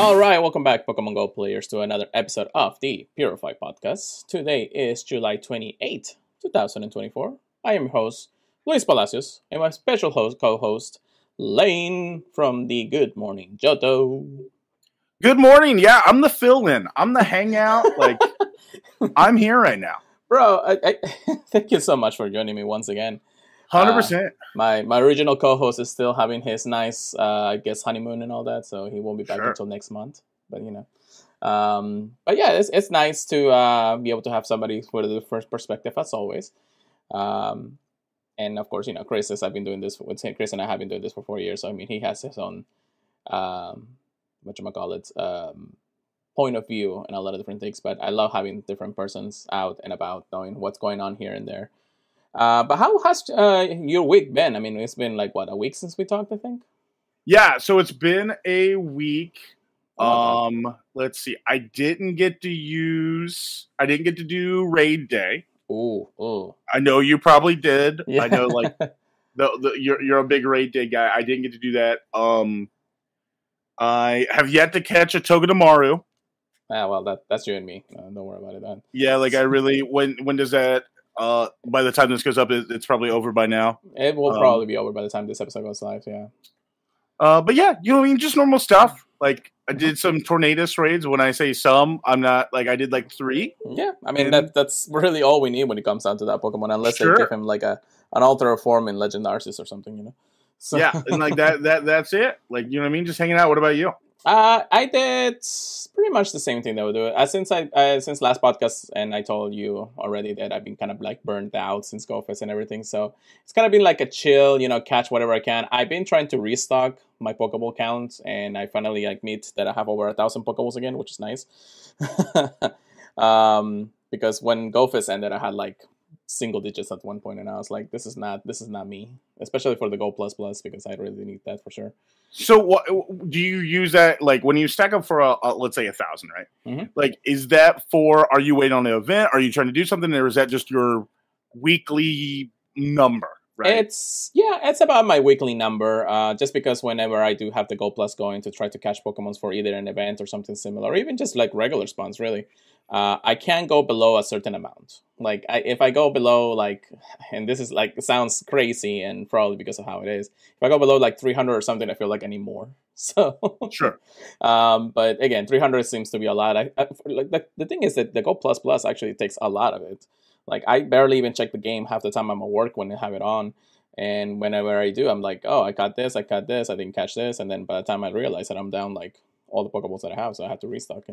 All right, welcome back, Pokemon Go players, to another episode of the Purified podcast. Today is July 28th, 2024. I am your host, Luis Palacios, and my special host, co-host, Lane from the Good Morning Johto. Good morning. Yeah, I'm the fill-in. I'm the hangout. I'm here right now. Bro, I thank you so much for joining me once again. 100%. My original co-host is still having his nice, honeymoon and all that, so he won't be back until next month. But but yeah, it's nice to be able to have somebody with a different perspective as always. And of course, Chris and I have been doing this for 4 years. So I mean, he has his own point of view and a lot of different things. But I love having different persons out and about, knowing what's going on here and there. But how has your week been? I mean, it's been a week since we talked, I think. Yeah, so it's been a week. Let's see. I didn't get to do raid day. Ooh. I know you probably did. Yeah. I know, you're a big raid day guy. I didn't get to do that. I have yet to catch a Togedemaru. Well, that's you and me. Don't worry about it then. Yeah, I really. When does that? By the time this goes up, it's probably over by now. It will probably be over by the time this episode goes live. Yeah. But yeah, just normal stuff. I did some Tornadus raids. When I say some, I'm not I did 3. Yeah, I mean that's really all we need when it comes down to that Pokemon, unless they give him an alternate form in Legend Arceus or something, So yeah, and that's it. Just hanging out. What about you? I did pretty much the same thing that we do. Since last podcast, and I told you already that I've been kind of burned out since GoFest and everything. So it's kind of been a chill, catch whatever I can. I've been trying to restock my Pokeball count, and I finally meet that I have over 1,000 Pokeballs again, which is nice. Because when GoFest ended, I had single digits at one point, and I was like, this is not me, especially for the Go Plus Plus, because I really need that for sure. So what do you use that when you stack up for let's say 1,000, right? Mm-hmm. Is that are you waiting on the event? Are you trying to do something, or is that just your weekly number? Right? It's about my weekly number. Just because whenever I do have the Go Plus going to try to catch Pokemons for either an event or something similar, or even just regular spawns, really, I can't go below a certain amount. If I go below and this is it sounds crazy, and probably because of how it is. If I go below 300 or something, I feel like I need more. So sure. But again, 300 seems to be a lot. The thing is that the Go Plus Plus actually takes a lot of it. I barely even check the game half the time I'm at work when I have it on. And whenever I do, I'm oh, I caught this, I didn't catch this. And then by the time I realize that I'm down all the Pokeballs that I have, so I have to restock,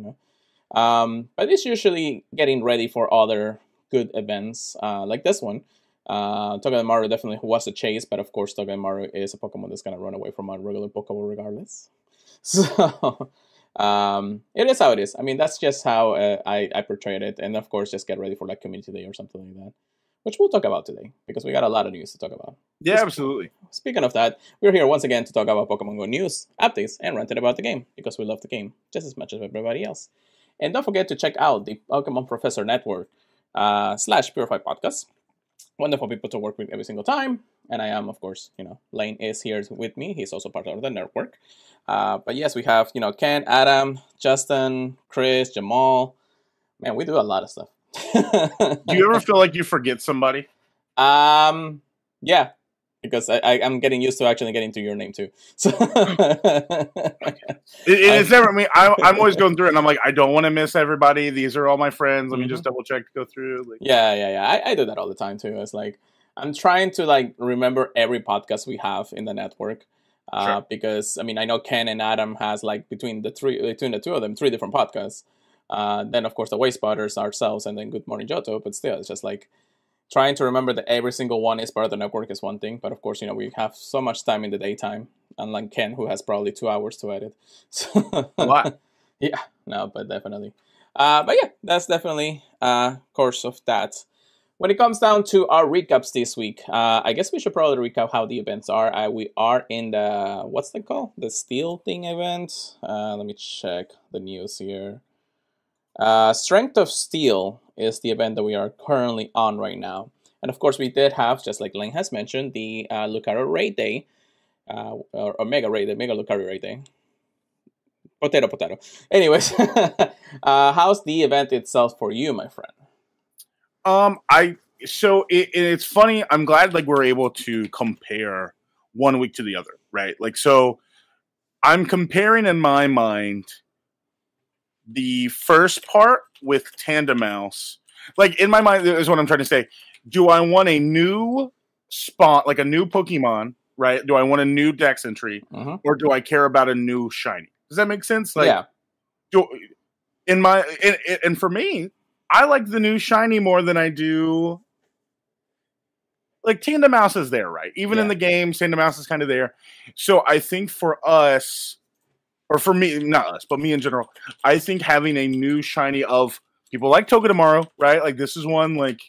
But it's usually getting ready for other good events, like this one. Togedemaru definitely was a chase, but of course Togedemaru is a Pokemon that's going to run away from a regular Pokeball regardless. So it is how it is. I mean, that's just how I portrayed it. And of course, just get ready for Community Day or something like that, which we'll talk about today, because we got a lot of news to talk about. Yeah, absolutely. Speaking of that, we're here once again to talk about Pokemon Go news, updates, and ranted about the game, because we love the game just as much as everybody else. And don't forget to check out the Pokemon Professor Network / Purified Podcast. Wonderful people to work with every single time. And I am, of course, Lane is here with me. He's also part of the network. But yes, we have, Ken, Adam, Justin, Chris, Jamal. Man, we do a lot of stuff. Do you ever feel like you forget somebody? Yeah. Because I'm getting used to actually getting to your name too. So it's never me. I'm always going through it, and I'm I don't want to miss everybody. These are all my friends. Let me just double check to go through. Yeah. I do that all the time too. It's I'm trying to remember every podcast we have in the network. Sure. Because I know Ken and Adam has between the two of them 3 different podcasts. Then of course the Way Spotters, ourselves, and then Good Morning Johto. But still, it's just trying to remember that every single one is part of the network is one thing, but of course, we have so much time in the daytime, unlike Ken, who has probably 2 hours to edit. So, a lot. Yeah, no, but definitely. But yeah, that's definitely course of that. When it comes down to our recaps this week, I guess we should probably recap how the events are. We are in the, what's that called? The Steel Thing event. Let me check the news here. Strength of Steel is the event that we are currently on right now. And of course, we did have, just like Lane has mentioned, the Lucario Raid Day, or Mega Raid Day, Mega Lucario Raid Day. Potato, potato. Anyways, how's the event itself for you, my friend? It's funny. I'm glad like we're able to compare one week to the other, right? Like, so I'm comparing in my mind the first part with Tandem Mouse. Like in my mind is what I'm trying to say. Do I want a new spawn, like a new Pokemon, right? Do I want a new Dex entry, or do I care about a new shiny? Does that make sense? Like, Yeah. And for me, I like the new shiny more than I do. Like Tandem Mouse is there, right? Even in the game, Tandem Mouse is kind of there. So I think for us, or for me, not us, but me in general, I think having a new shiny of people like Togedemaru, right? Like this is one like.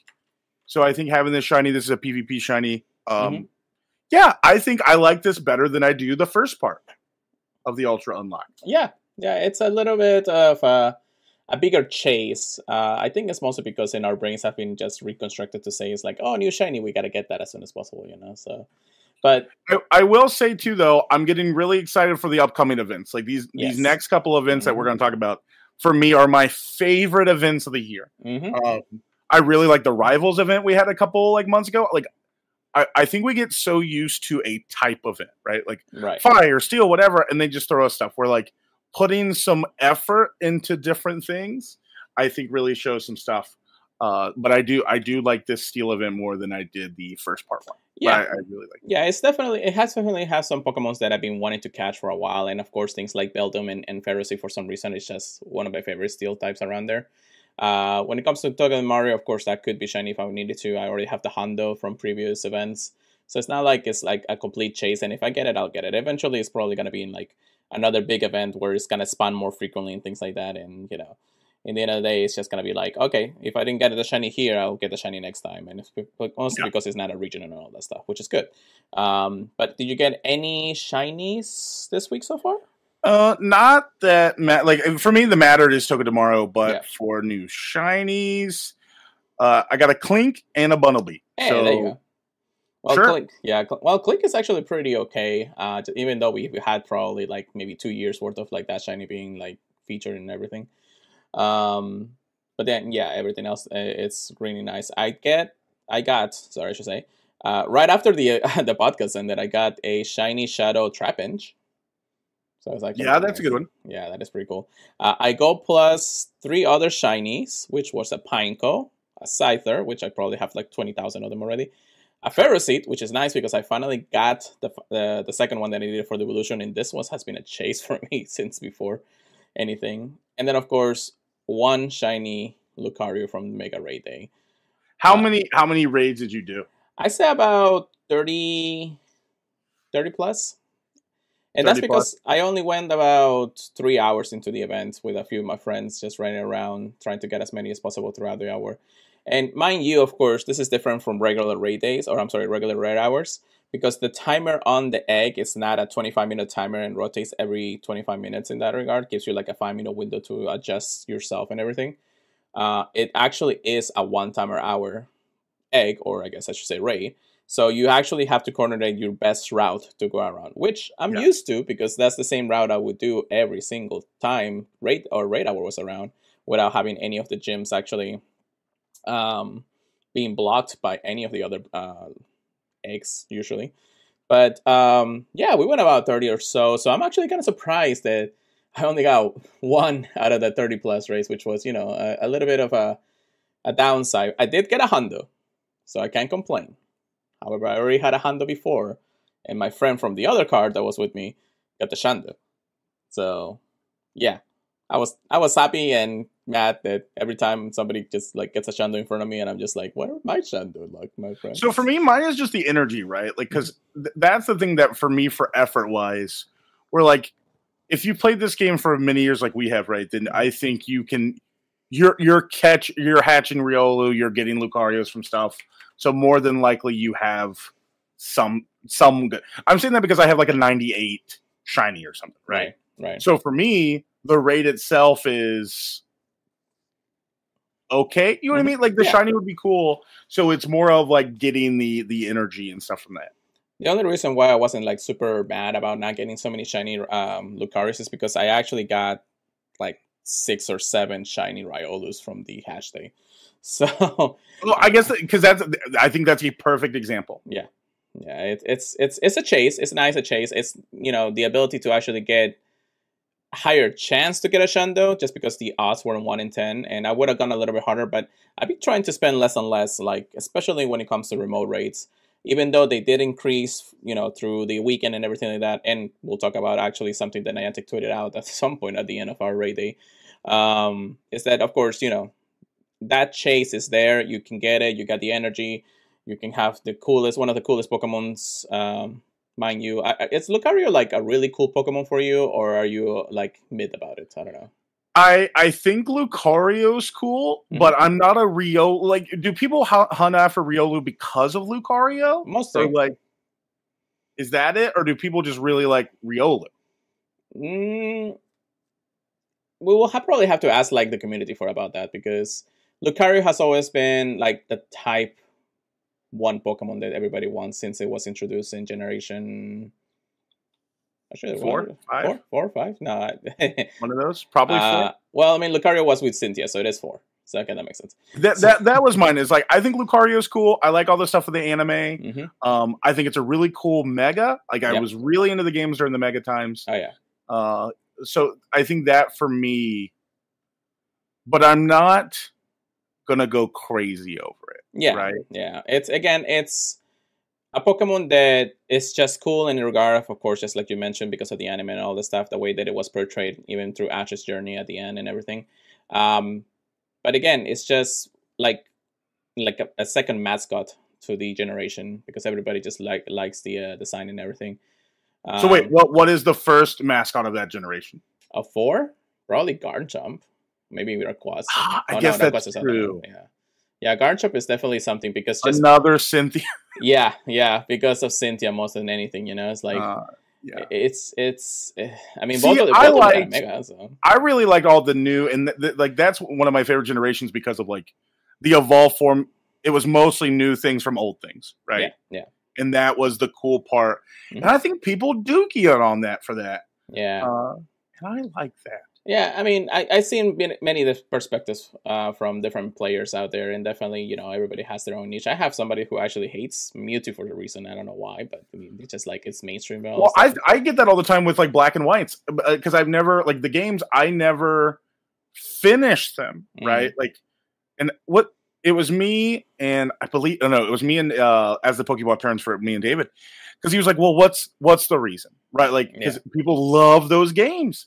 So I think having this shiny, this is a PvP shiny. Yeah, I think I like this better than I do the first part of the Ultra Unlocked. Yeah, it's a little bit of a bigger chase. I think it's mostly because in our brains have been just reconstructed to say it's like, oh, new shiny, we got to get that as soon as possible, you know. So, but I will say too, though, I'm getting really excited for the upcoming events. Like these next couple events that we're going to talk about, for me, are my favorite events of the year. I really like the Rivals event we had a couple like months ago. Like, I think we get so used to a type event, right? Like fire, steel, whatever, and they just throw us stuff. We're like putting some effort into different things. I think really shows some stuff. But I do like this steel event more than I did the first part one. Yeah, I really like it. Yeah, it has definitely has some Pokemons that I've been wanting to catch for a while, and of course things like Beldum and Ferrocy for some reason is just one of my favorite steel types around there. When it comes to Togedemaru, of course, that could be shiny if I needed to. I already have the Hondo from previous events. So it's not like it's like a complete chase. And if I get it, I'll get it. Eventually, it's probably going to be in like another big event where it's going to spawn more frequently and things like that. And, you know, in the end of the day, it's just going to be like, okay, if I didn't get the shiny here, I'll get the shiny next time. And it's mostly because it's not a region and all that stuff, which is good. But did you get any shinies this week so far? Not that like for me the matter is Togedemaru, but for new shinies, I got a Clink and a Bunnelby. Hey, so there you go. Well, sure. Clink, Clink is actually pretty okay. Even though we had probably like maybe 2 years worth of like that shiny being like featured and everything. But then everything else it's really nice. I got right after the the podcast ended, I got a shiny Shadow Trapinch. So it's actually that's a good one. Yeah, that is pretty cool. I go plus 3 other shinies, which was a Pineco, a Scyther, which I probably have like 20,000 of them already, a Ferroseed, which is nice because I finally got the second one that I needed for the evolution, and this one has been a chase for me since before anything. And then of course 1 shiny Lucario from Mega Raid Day. How many raids did you do? I say about 30 plus. And that's because I only went about 3 hours into the event with a few of my friends just running around trying to get as many as possible throughout the hour. And mind you, of course, this is different from regular raid days, regular raid hours, because the timer on the egg is not a 25-minute timer and rotates every 25 minutes in that regard. It gives you like a 5-minute window to adjust yourself and everything. It actually is a 1-timer-hour egg, or I guess I should say raid. So you actually have to coordinate your best route to go around, which I'm used to because that's the same route I would do every single time raid hour was around without having any of the gyms actually being blocked by any of the other eggs usually. But we went about 30 or so. So I'm actually kind of surprised that I only got 1 out of the 30 plus race, which was, a little bit of a downside. I did get a Hondo, so I can't complain. However, I already had a Hondo before, and my friend from the other card that was with me got the Shando. So, yeah, I was happy and mad that every time somebody just like gets a Shando in front of me, and I'm just like, what are my Shando like, my friend? So for me, mine is just the energy, right? Like, because that's the thing that for me, for effort wise, we're like, if you played this game for many years like we have, right, then I think you can. You're hatching Riolu, you're getting Lucarios from stuff. So more than likely you have some good. I'm saying that because I have like a 98 shiny or something, right? Right. So for me, the raid itself is okay. You know what I mean? Like the shiny would be cool. So it's more of like getting the energy and stuff from that. The only reason why I wasn't like super mad about not getting so many shiny Lucarius is because I actually got like 6 or 7 shiny Riolus from the hash day. So, well, I guess because I think that's a perfect example. Yeah, it's a chase. It's nice a chase. It's the ability to actually get higher chance to get a Shundo just because the odds were 1 in 10, and I would have gone a little bit harder, but I've been trying to spend less and less, like especially when it comes to remote raids. Even though they did increase, through the weekend and everything like that, and we'll talk about actually something that Niantic tweeted out at some point at the end of our raid day, is that of course that chase is there. You can get it. You got the energy. You can have one of the coolest Pokemons. Mind you, is Lucario like a really cool Pokemon for you, or are you like mid about it? I don't know. I think Lucario's cool, but I'm not a Riolu. Like, do people hunt after Riolu because of Lucario? Mostly. Or like, is that it, or do people just really like Riolu? We will probably have to ask like the community about that, because Lucario has always been like the type 1 Pokemon that everybody wants since it was introduced in generation. Actually, 4, 5? 4 or 5? No, one of those, probably 4. Well, I mean, Lucario was with Cynthia, so it is 4. So okay, that makes sense. That was mine. Is like, I think Lucario's cool. I like all the stuff with the anime. I think it's a really cool Mega. Like, I was really into the games during the Mega times. Oh yeah. So I think that for me, but I'm not gonna go crazy over it. Yeah, right. Yeah, it's a Pokemon that is just cool in regard of course, just like you mentioned, because of the anime and all the stuff, the way that it was portrayed, even through Ash's journey at the end and everything. But again, it's just like a second mascot to the generation, because everybody just likes the design and everything. So wait, what is the first mascot of that generation? A 4? Probably Garchomp. Maybe Rayquaza. I guess that's true. Yeah, Garchomp is definitely something, because just another Cynthia. yeah, because of Cynthia more than anything. It's like it's. I mean, both of them are mega. So. I really like all the new, and like that's one of my favorite generations because of like the evolved form. It was mostly new things from old things, right? Yeah. And that was the cool part. And I think people dookie on that for that. Yeah. And I like that. Yeah, I mean, I've seen many perspectives from different players out there, and definitely, everybody has their own niche. I have somebody who actually hates Mewtwo for the reason, I don't know why, but I mean, it's just like it's mainstream. Well, I get that all the time with like Black and Whites, because I've never, like the games, I never finished them, right? Like, and it was me and it was me and as the Pokeball turns for me and David, because he was like, well, what's the reason, right? Like, because people love those games.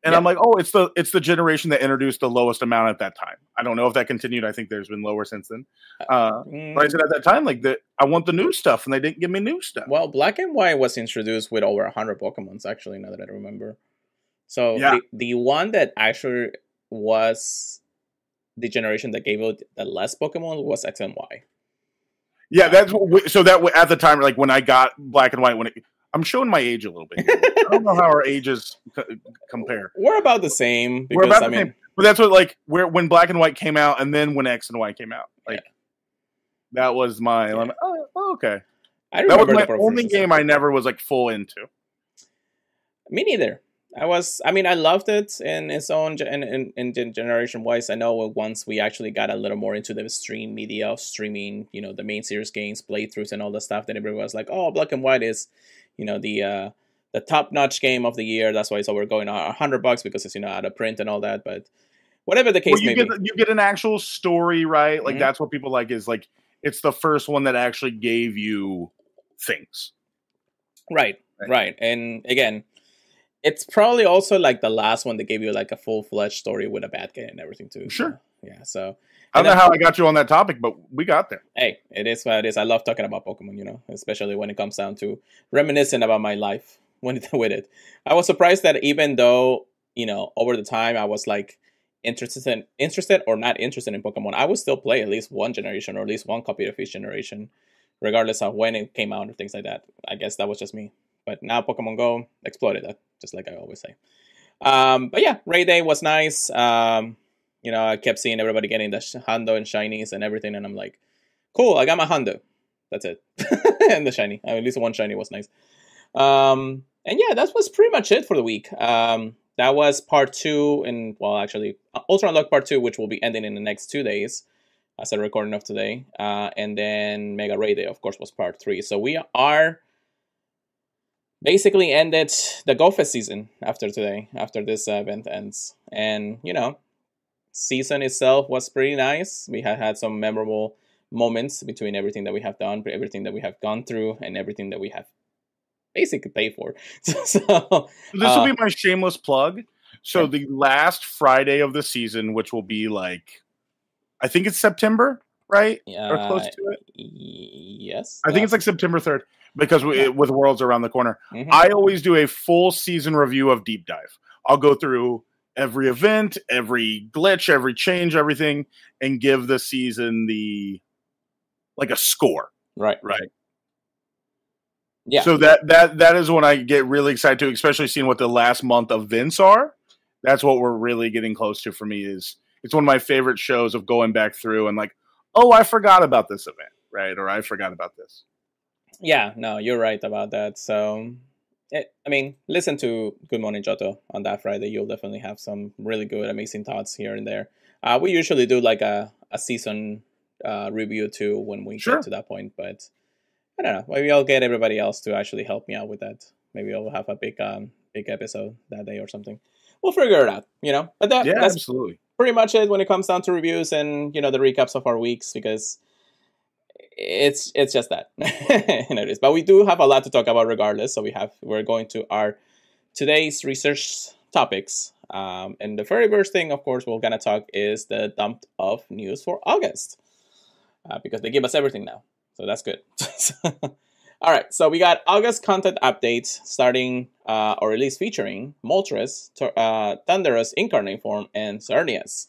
And I'm like, oh, it's the generation that introduced the lowest amount at that time. I don't know if that continued. I think there's been lower since then. But I said at that time, like, I want the new stuff, and they didn't give me new stuff. Well, Black and White was introduced with over 100 Pokemons, actually, now that I remember. So the one that actually was the generation that gave out the less Pokemon was X and Y. Yeah, that's so that at the time, like when I got Black and White, I'm showing my age a little bit. I don't know how our ages compare. We're about the same. We're about the same. But that's what, when Black and White came out, and then when X and Y came out, that was my. I'm like, oh, okay. That was my only game I never was like full into. Me neither. I loved it in its own in generation wise. I know once we actually got a little more into the stream media of streaming, the main series games, playthroughs, and all the stuff, then everybody was like, "Oh, Black and White is, the top-notch game of the year." That's why we're going $100 because it's out of print and all that. But whatever the case may be, you get an actual story, right? Like that's what people like. Is like it's the first one that actually gave you things, right? And again, it's probably also like the last one that gave you like a full-fledged story with a bad guy and everything too. Sure. So, yeah. So I don't know how I got you on that topic, but we got there. Hey, it is what it is. I love talking about Pokemon, especially when it comes down to reminiscing about my life with it. I was surprised that even though, over the time I was like interested or not interested in Pokemon, I would still play at least one generation or at least one copy of each generation, regardless of when it came out or things like that. I guess that was just me. But now Pokemon Go exploited that, just like I always say. But yeah, Raid Day was nice. I kept seeing everybody getting the Hundo and Shinies and everything, and I'm like, cool, I got my Hundo. That's it. And the shiny. At least one shiny was nice. And yeah, that was pretty much it for the week. That was part 2, and well, actually, Ultra Unlock part 2, which will be ending in the next 2 days, as a recording of today. And then Mega Ray Day, of course, was part 3. So we are basically ended the Go Fest season after today, after this event ends. And, you know, season itself was pretty nice. We had some memorable moments between everything that we have done, everything that we have gone through, and everything that we have basically paid for. So this will be my shameless plug. So the last Friday of the season, which will be like, I think it's September, right? Or close to it. Yes. I think it's like September 3rd, because with Worlds around the corner. I always do a full season review of Deep Dive. I'll go through every event, every glitch, every change, everything, and give the season a score. Right. Yeah. So that is when I get really excited too, especially seeing what the last month events are. That's what we're really getting close to for me. It's one of my favorite shows of going back through and like, oh, I forgot about this event, right? Or I forgot about this. Yeah, no, you're right about that. So, listen to Good Morning Johto on that Friday. You'll definitely have some really good, amazing thoughts here and there. We usually do like a season review too when we get to that point, but I don't know. Maybe I'll get everybody else to actually help me out with that. Maybe I'll have a big episode that day or something. We'll figure it out, you know. But that's absolutely pretty much it when it comes down to reviews and, you know, the recaps of our weeks, because it's just that. And it is. But we do have a lot to talk about regardless. So we're going to our today's research topics. And the very first thing, of course, we're gonna talk is the dump of news for August. Because they give us everything now. So that's good. All right, so we got August content updates starting, or at least featuring Moltres, Thundurus, Incarnate Form, and Xerneas.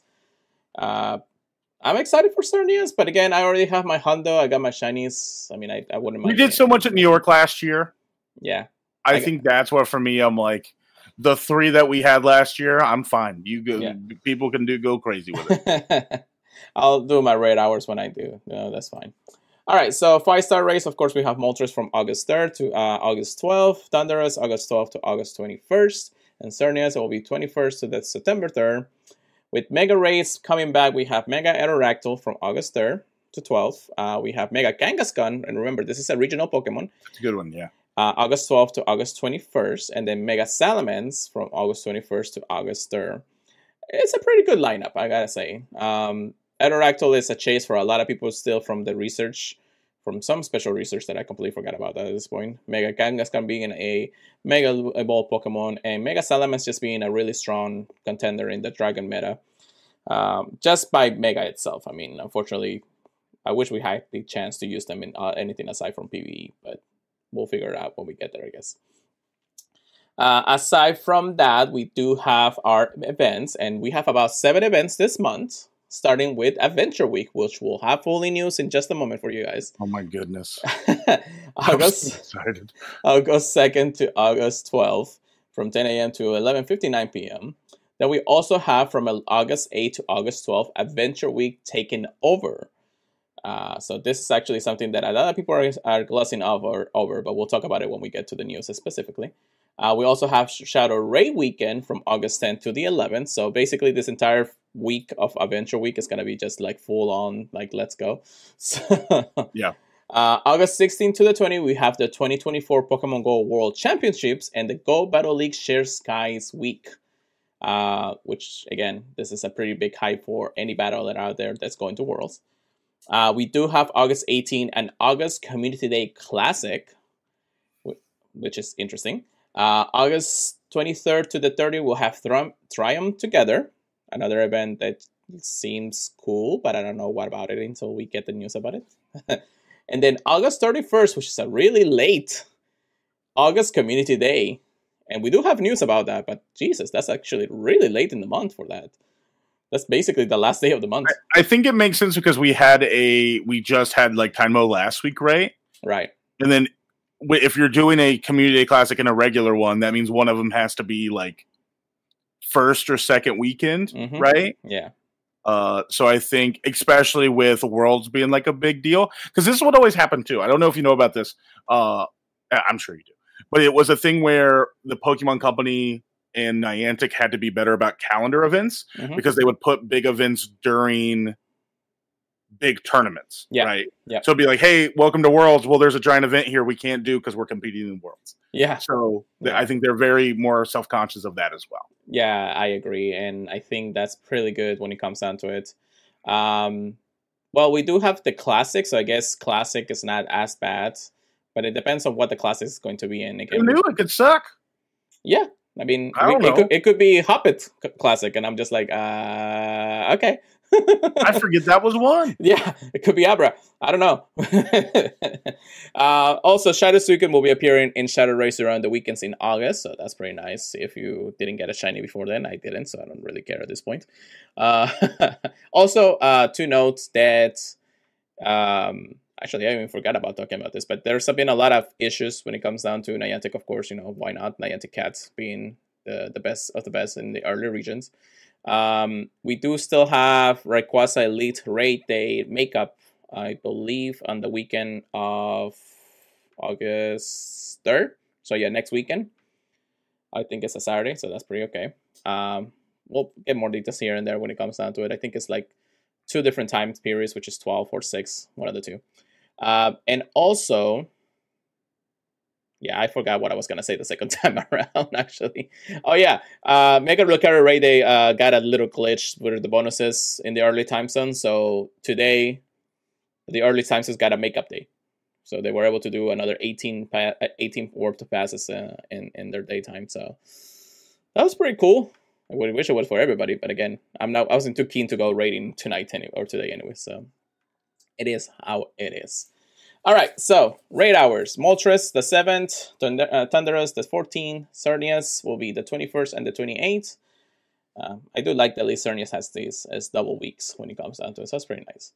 I'm excited for Xerneas, but again, I already have my Hundo. I got my shinies. I mean, I wouldn't mind. We did so much at New York last year. Yeah. I think that's what, for me, I'm like, the 3 that we had last year, I'm fine. You go. Yeah. People can go crazy with it. I'll do my raid hours when I do. No, that's fine. All right, so 5-star race, of course, we have Moltres from August 3rd to August 12th, Thundurus August 12th to August 21st, and Xerneas will be 21st to the September 3rd. With Mega Race coming back, we have Mega Aerodactyl from August 3rd to 12th. We have Mega Kangaskhan, and remember, this is a regional Pokemon. It's a good one, yeah. August 12th to August 21st, and then Mega Salamence from August 21st to August 3rd. It's a pretty good lineup, I gotta say. Aerodactyl is a chase for a lot of people still from the research, from some special research that I completely forgot about at this point. Mega Kangaskhan being a Mega Evolved Pokemon, and Mega Salamence just being a really strong contender in the Dragon meta. Just by Mega itself. I mean, unfortunately, I wish we had the chance to use them in anything aside from PvE, but we'll figure it out when we get there, I guess. Aside from that, we do have our events, and we have about 7 events this month, starting with Adventure Week, which we'll have fully news in just a moment for you guys. Oh my goodness. August 2nd to August 12th from 10 a.m. to 11:59 p.m. Then we also have from August 8th to August 12th, Adventure Week taken over. So this is actually something that a lot of people are glossing over, but we'll talk about it when we get to the news specifically. We also have Shadow Raid Weekend from August 10th to the 11th. So basically this entire week of Adventure Week is going to be just like full on, like, let's go. So, yeah. August 16th to the 20th, we have the 2024 Pokemon Go World Championships and the Go Battle League Share Skies Week. Which, again, this is a pretty big hype for any battler out there that's going to Worlds. We do have August 18th and August Community Day Classic, which is interesting. August 23rd to the 30th, we'll have Triumph Together, another event that seems cool, but I don't know what about it until we get the news about it. And then August 31st, which is a really late August Community Day. And we do have news about that, but Jesus, that's actually really late in the month for that. That's basically the last day of the month. I think it makes sense because we just had like Tynmo last week, right? Right. And then if you're doing a Community Day Classic and a regular one, that means one of them has to be like first or second weekend, right? Yeah. So I think, especially with Worlds being like a big deal, because this is what always happened too. I don't know if you know about this. I'm sure you do, but it was a thing where the Pokemon Company and Niantic had to be better about calendar events because they would put big events during big tournaments, right? Yeah. So it'd be like, hey, welcome to Worlds. Well, there's a giant event here we can't do because we're competing in Worlds. Yeah. So I think they're very more self-conscious of that as well. Yeah, I agree. And I think that's pretty good when it comes down to it. Well, we do have the Classic, so I guess Classic is not as bad, but it depends on what the Classic is going to be in. Again, who knew it could suck? Yeah. I mean, it could be Hoppit Classic, and I'm just like, okay. I forget that was one. Yeah, it could be Abra. I don't know. Also, Shadow Suicune will be appearing in Shadow Racer on the weekends in August, so that's pretty nice. If you didn't get a shiny before then, I didn't, so I don't really care at this point. Also, two notes that actually I even forgot about talking about this, but there's been a lot of issues when it comes down to Niantic. Of course, why not? Niantic Cats being the best of the best in the early regions. We do still have Rayquaza Elite Raid Day makeup, I believe, on the weekend of August 3rd. So yeah, next weekend. I think it's a Saturday, so that's pretty okay. We'll get more details here and there when it comes down to it. I think it's like 2 different time periods, which is 12 or 6, one of the two. And also, yeah, I forgot what I was going to say the second time around, actually. Oh, yeah. Mega Lucario Raid Day got a little glitch with the bonuses in the early time zone. So today, the early time zones got a makeup day. So they were able to do another 18 warp to passes in their daytime. So that was pretty cool. I would wish it was for everybody. But again, I wasn't too keen to go raiding tonight or today anyway. So it is how it is. All right, so raid hours. Moltres, the 7th. Thunderous, the 14th. Xerneas will be the 21st and the 28th. I do like that at least Xerneas has these as double weeks when it comes down to it, so that's pretty nice.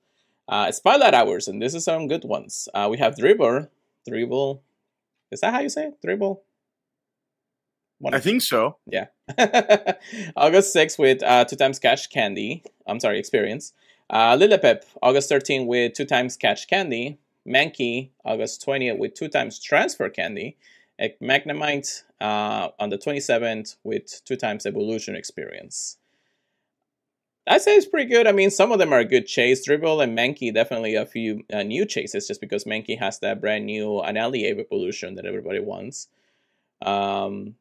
Spotlight hours, and this is some good ones. We have Dribble. Is that how you say it? Dribble? I think so. Yeah. August 6th with 2 times Catch Candy. Experience. Lilipep, August 13th with 2 times Catch Candy. Mankey, August 20th with 2 times Transfer Candy. Magnemite on the 27th with 2 times Evolution Experience. I'd say it's pretty good. I mean, some of them are a good chase. Dribble and Mankey, definitely a few new chases, just because Mankey has that brand new Annihilape Evolution that everybody wants. And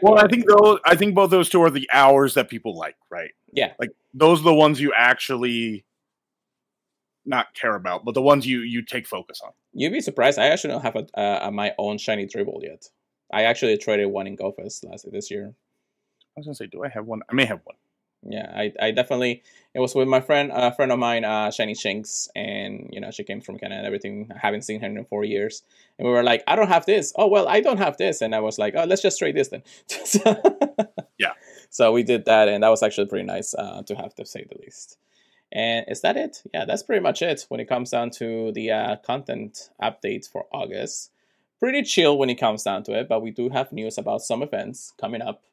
well, I think both those two are the hours that people like, right? Yeah. Like, those are the ones you actually not care about, but the ones you take focus on. You'd be surprised. I actually don't have my own shiny Dribble yet. I actually traded one in GoFest this year. I was gonna say, do I have one? I may have one. Yeah, I definitely. It was with my friend of mine, Shiny Shinx, and she came from Canada and everything. I haven't seen her in 4 years, and we were like, I don't have this. Oh well, I don't have this, and I was like, oh, let's just trade this then. Yeah. So we did that, and that was actually pretty nice to have, to say the least. And is that it? Yeah, that's pretty much it when it comes down to the content updates for August. Pretty chill when it comes down to it, but we do have news about some events coming up.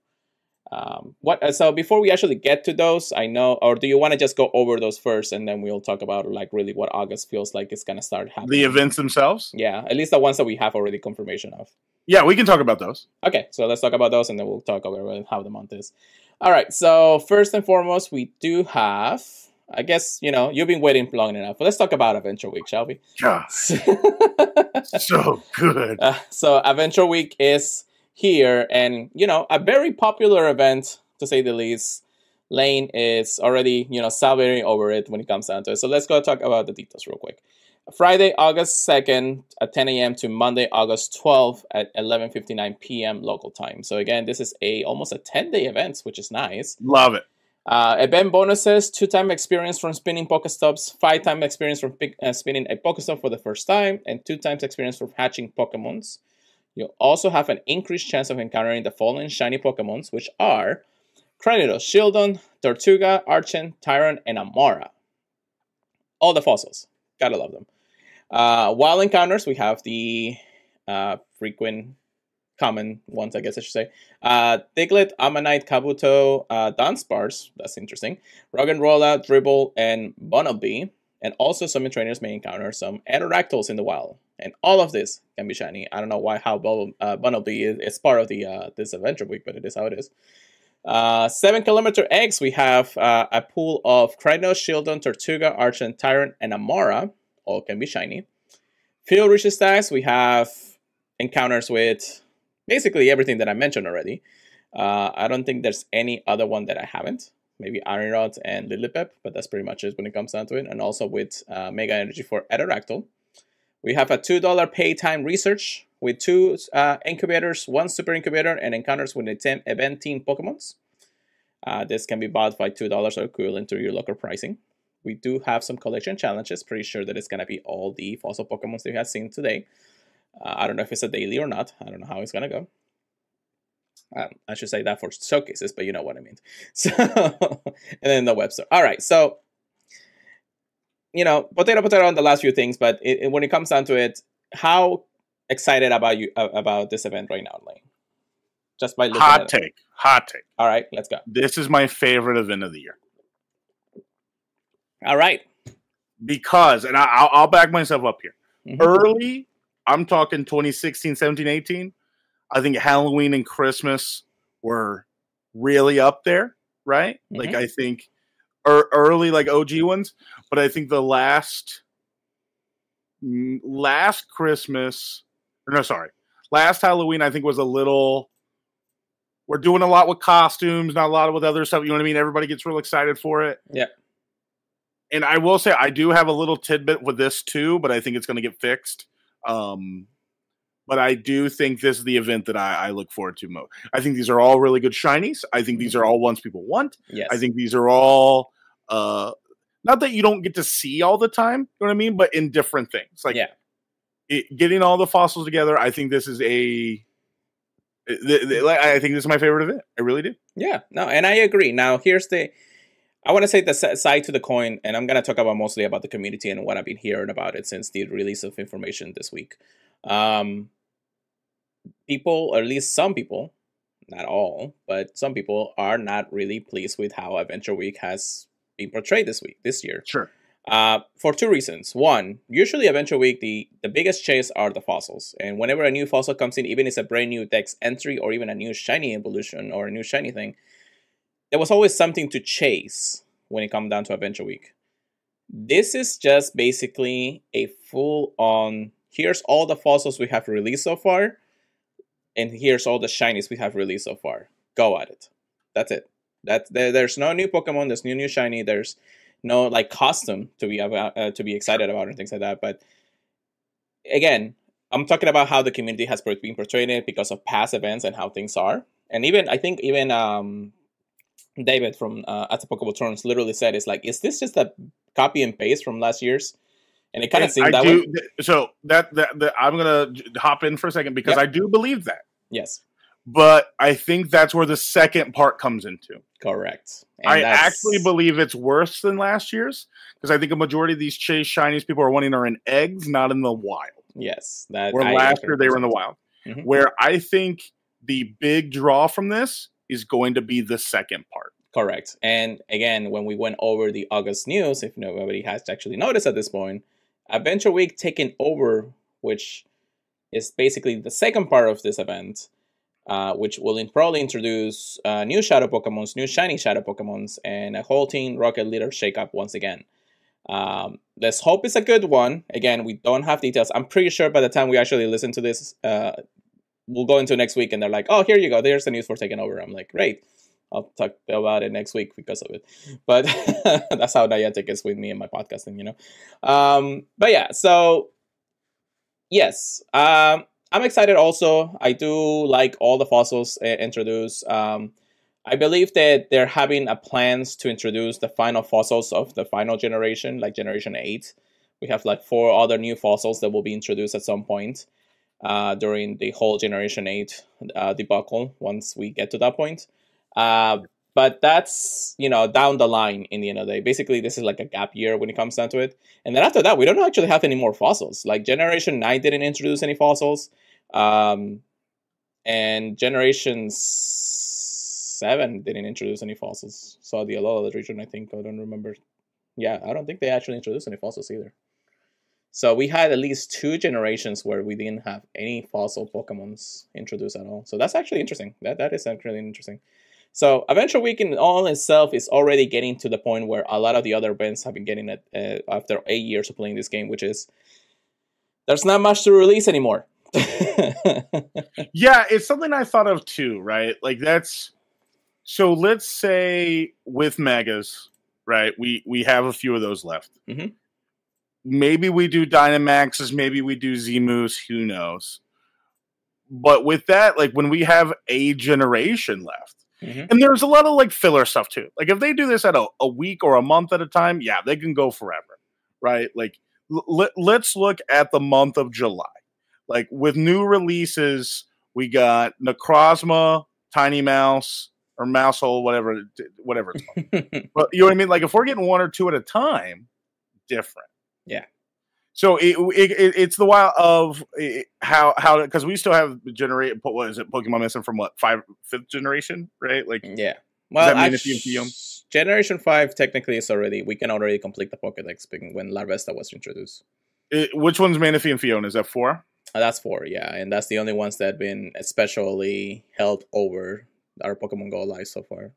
So before we actually get to those, or do you want to just go over those first, and then we'll talk about like really what August feels like it's gonna start happening? The events themselves? Yeah, at least the ones that we have already confirmation of. Yeah, we can talk about those. Okay, so let's talk about those, and then we'll talk about how the month is. All right, so first and foremost, we do have. I guess, you've been waiting long enough. But let's talk about Adventure Week, shall we? God. So good. So Adventure Week is here, and, a very popular event, to say the least. Lane is already, salivating over it when it comes down to it. So let's go talk about the details real quick. Friday, August 2nd at 10 a.m. to Monday, August 12th at 11:59 p.m. local time. So again, this is almost a 10-day event, which is nice. Love it. Event bonuses: 2-time experience from spinning Pokestops, 5-time experience from spinning a Pokestop for the first time, and 2 times experience from hatching Pokemons. You'll also have an increased chance of encountering the following shiny Pokemons, which are Cranidos, Shieldon, Tortuga, Archon, Tyron, and Amara. All the fossils. Gotta love them. Wild encounters, we have the frequent common ones, I guess I should say. Diglett, Ammonite, Kabuto, Dunsparce, that's interesting. Roggenrola, Dribble, and Bunnelby. And also some trainers may encounter some Aerodactyls in the wild. And all of this can be shiny. I don't know how Bunnelby is part of the this adventure week, but it is how it is. 7-kilometer eggs, we have a pool of Krynos, Shieldon, Tortuga, Archon, Tyrant, and Amara. All can be shiny. Field Reach stacks, we have encounters with basically everything that I mentioned already. I don't think there's any other one that I haven't. Maybe Iron Rod and Lilipep, but that's pretty much it when it comes down to it. And also with Mega Energy for Aerodactyl. We have a $2 pay time research with 2 incubators, 1 super incubator, and encounters with event team Pokemons. This can be bought by $2 or equivalent to your local pricing. We do have some collection challenges. Pretty sure that it's going to be all the fossil Pokemons that we have seen today. I don't know if it's a daily or not. I don't know how it's going to go. I should say that for showcases, but you know what I mean. So, and then the web store. All right, so, potato on the last few things, but when it comes down to it, how excited about this event right now, Lane? Just by looking at it. Hot take. All right, let's go. This is my favorite event of the year. All right. Because, and I'll back myself up here. Mm-hmm. Early, I'm talking 2016, 17, 18. I think Halloween and Christmas were really up there, right? Mm-hmm. Like, I think early, like OG ones. But I think the last Christmas, last Halloween, I think was a little, we're doing a lot with costumes, not a lot with other stuff. You know what I mean? Everybody gets real excited for it. Yeah. And I will say, I do have a little tidbit with this too, but I think it's going to get fixed. But I do think this is the event that I look forward to most. I think these are all really good shinies. I think these are all ones people want. Yes. I think these are all, not that you don't get to see all the time, you know what I mean? But in different things. Like, getting all the fossils together, I think this is I think this is my favorite event. I really do. Yeah, no, and I agree. Now, I want to say the side to the coin, and I'm going to talk about mostly about the community and what I've been hearing about it since the release of information this week. People, or at least some people, not all, but some people are not really pleased with how Adventure Week has been portrayed this year. Sure. For 2 reasons. One, usually Adventure Week, the biggest chase are the fossils. And whenever a new fossil comes in, even if it's a brand new dex entry or even a new shiny evolution or a new shiny thing, there was always something to chase when it comes down to Adventure Week. This is just basically a full-on, here's all the fossils we have released so far, and here's all the shinies we have released so far. Go at it. That's it. There's no new Pokemon, there's no new shiny, there's no like costume to be excited about and things like that. But again, I'm talking about how the community has been portraying it because of past events and how things are. And I think David from at the Pokemon Turns literally said, "It's like, is this just a copy and paste from last year's?" And it kind of seemed that way. So that I'm gonna hop in for a second because I do believe that. Yes, but I think that's where the second part comes into. Correct. And I actually believe it's worse than last year's because I think a majority of these chase shinies people are wanting are in eggs, not in the wild. Yes, where last year they were in the wild. Mm-hmm. Where I think the big draw from this is going to be the second part. Correct. And again, when we went over the August news, if nobody has actually noticed at this point, Adventure Week taking over, which is basically the second part of this event, which will probably introduce new Shadow Pokemons, new shiny Shadow Pokemons, and a whole Team Rocket Leader shakeup once again. Let's hope it's a good one. Again, we don't have details. I'm pretty sure by the time we actually listen to this, we'll go into next week and they're like, oh, here you go. There's the news for taking over. I'm like, great. I'll talk about it next week because of it. But that's how Niantic is with me and my podcasting, But yeah, so yes, I'm excited also. I do like all the fossils introduced. I believe that they're having plans to introduce the final fossils of the final generation, like Generation 8. We have like 4 other new fossils that will be introduced at some point during the whole Generation 8 debacle once we get to that point. But that's, down the line in the end of the day. Basically, this is like a gap year when it comes down to it. And then after that, we don't actually have any more fossils. Like Generation 9 didn't introduce any fossils. And Generation 7 didn't introduce any fossils. So the Alola region, I think, I don't remember. Yeah, I don't think they actually introduced any fossils either. So we had at least 2 generations where we didn't have any fossil Pokemons introduced at all. So that's actually interesting. That is actually interesting. So Adventure Week in all itself is already getting to the point where a lot of the other events have been getting it after 8 years of playing this game, which is there's not much to release anymore. Yeah, it's something I thought of too, right? Like that's so. Let's say with Megas, right? We have a few of those left. Mm-hmm. Maybe we do Dynamaxes, maybe we do Z-Moose, who knows? But with that, like when we have a generation left, and there's a lot of like filler stuff too. Like if they do this at a week or a month at a time, yeah, they can go forever, right? Like let's look at the month of July. Like with new releases, we got Necrozma, Tiny Mouse, or Mousehole, whatever it's called. But you know what I mean? Like if we're getting 1 or 2 at a time, different. Yeah. So it's the while of how because we still have what is it, Pokemon missing from what 5th generation, right? Like yeah. Well, Generation 5 technically is already we can already complete the Pokédex when Larvesta was introduced. Which one's Manaphy and Fiona? Is that 4? That's 4, yeah, and that's the only ones that have been especially held over our Pokemon Go live so far.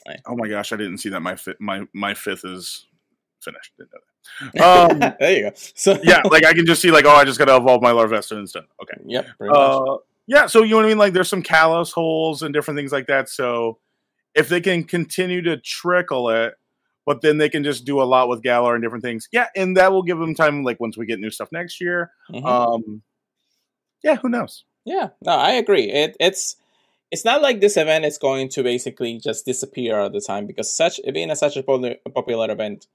Right. Oh my gosh, I didn't see that my 5th is finished. Didn't know that. There you go. So yeah, like I can just see like, oh, I just got to evolve my Larvesta instead. Okay. Yep. Pretty much. Yeah, so you know what I mean? Like there's some Kalos holes and different things like that. So if they can continue to trickle it, but then they can just do a lot with Galar and different things. Yeah, and that will give them time, like once we get new stuff next year. Yeah, who knows? Yeah, no, I agree. It's not like this event is going to basically just disappear all the time because being such a popular event,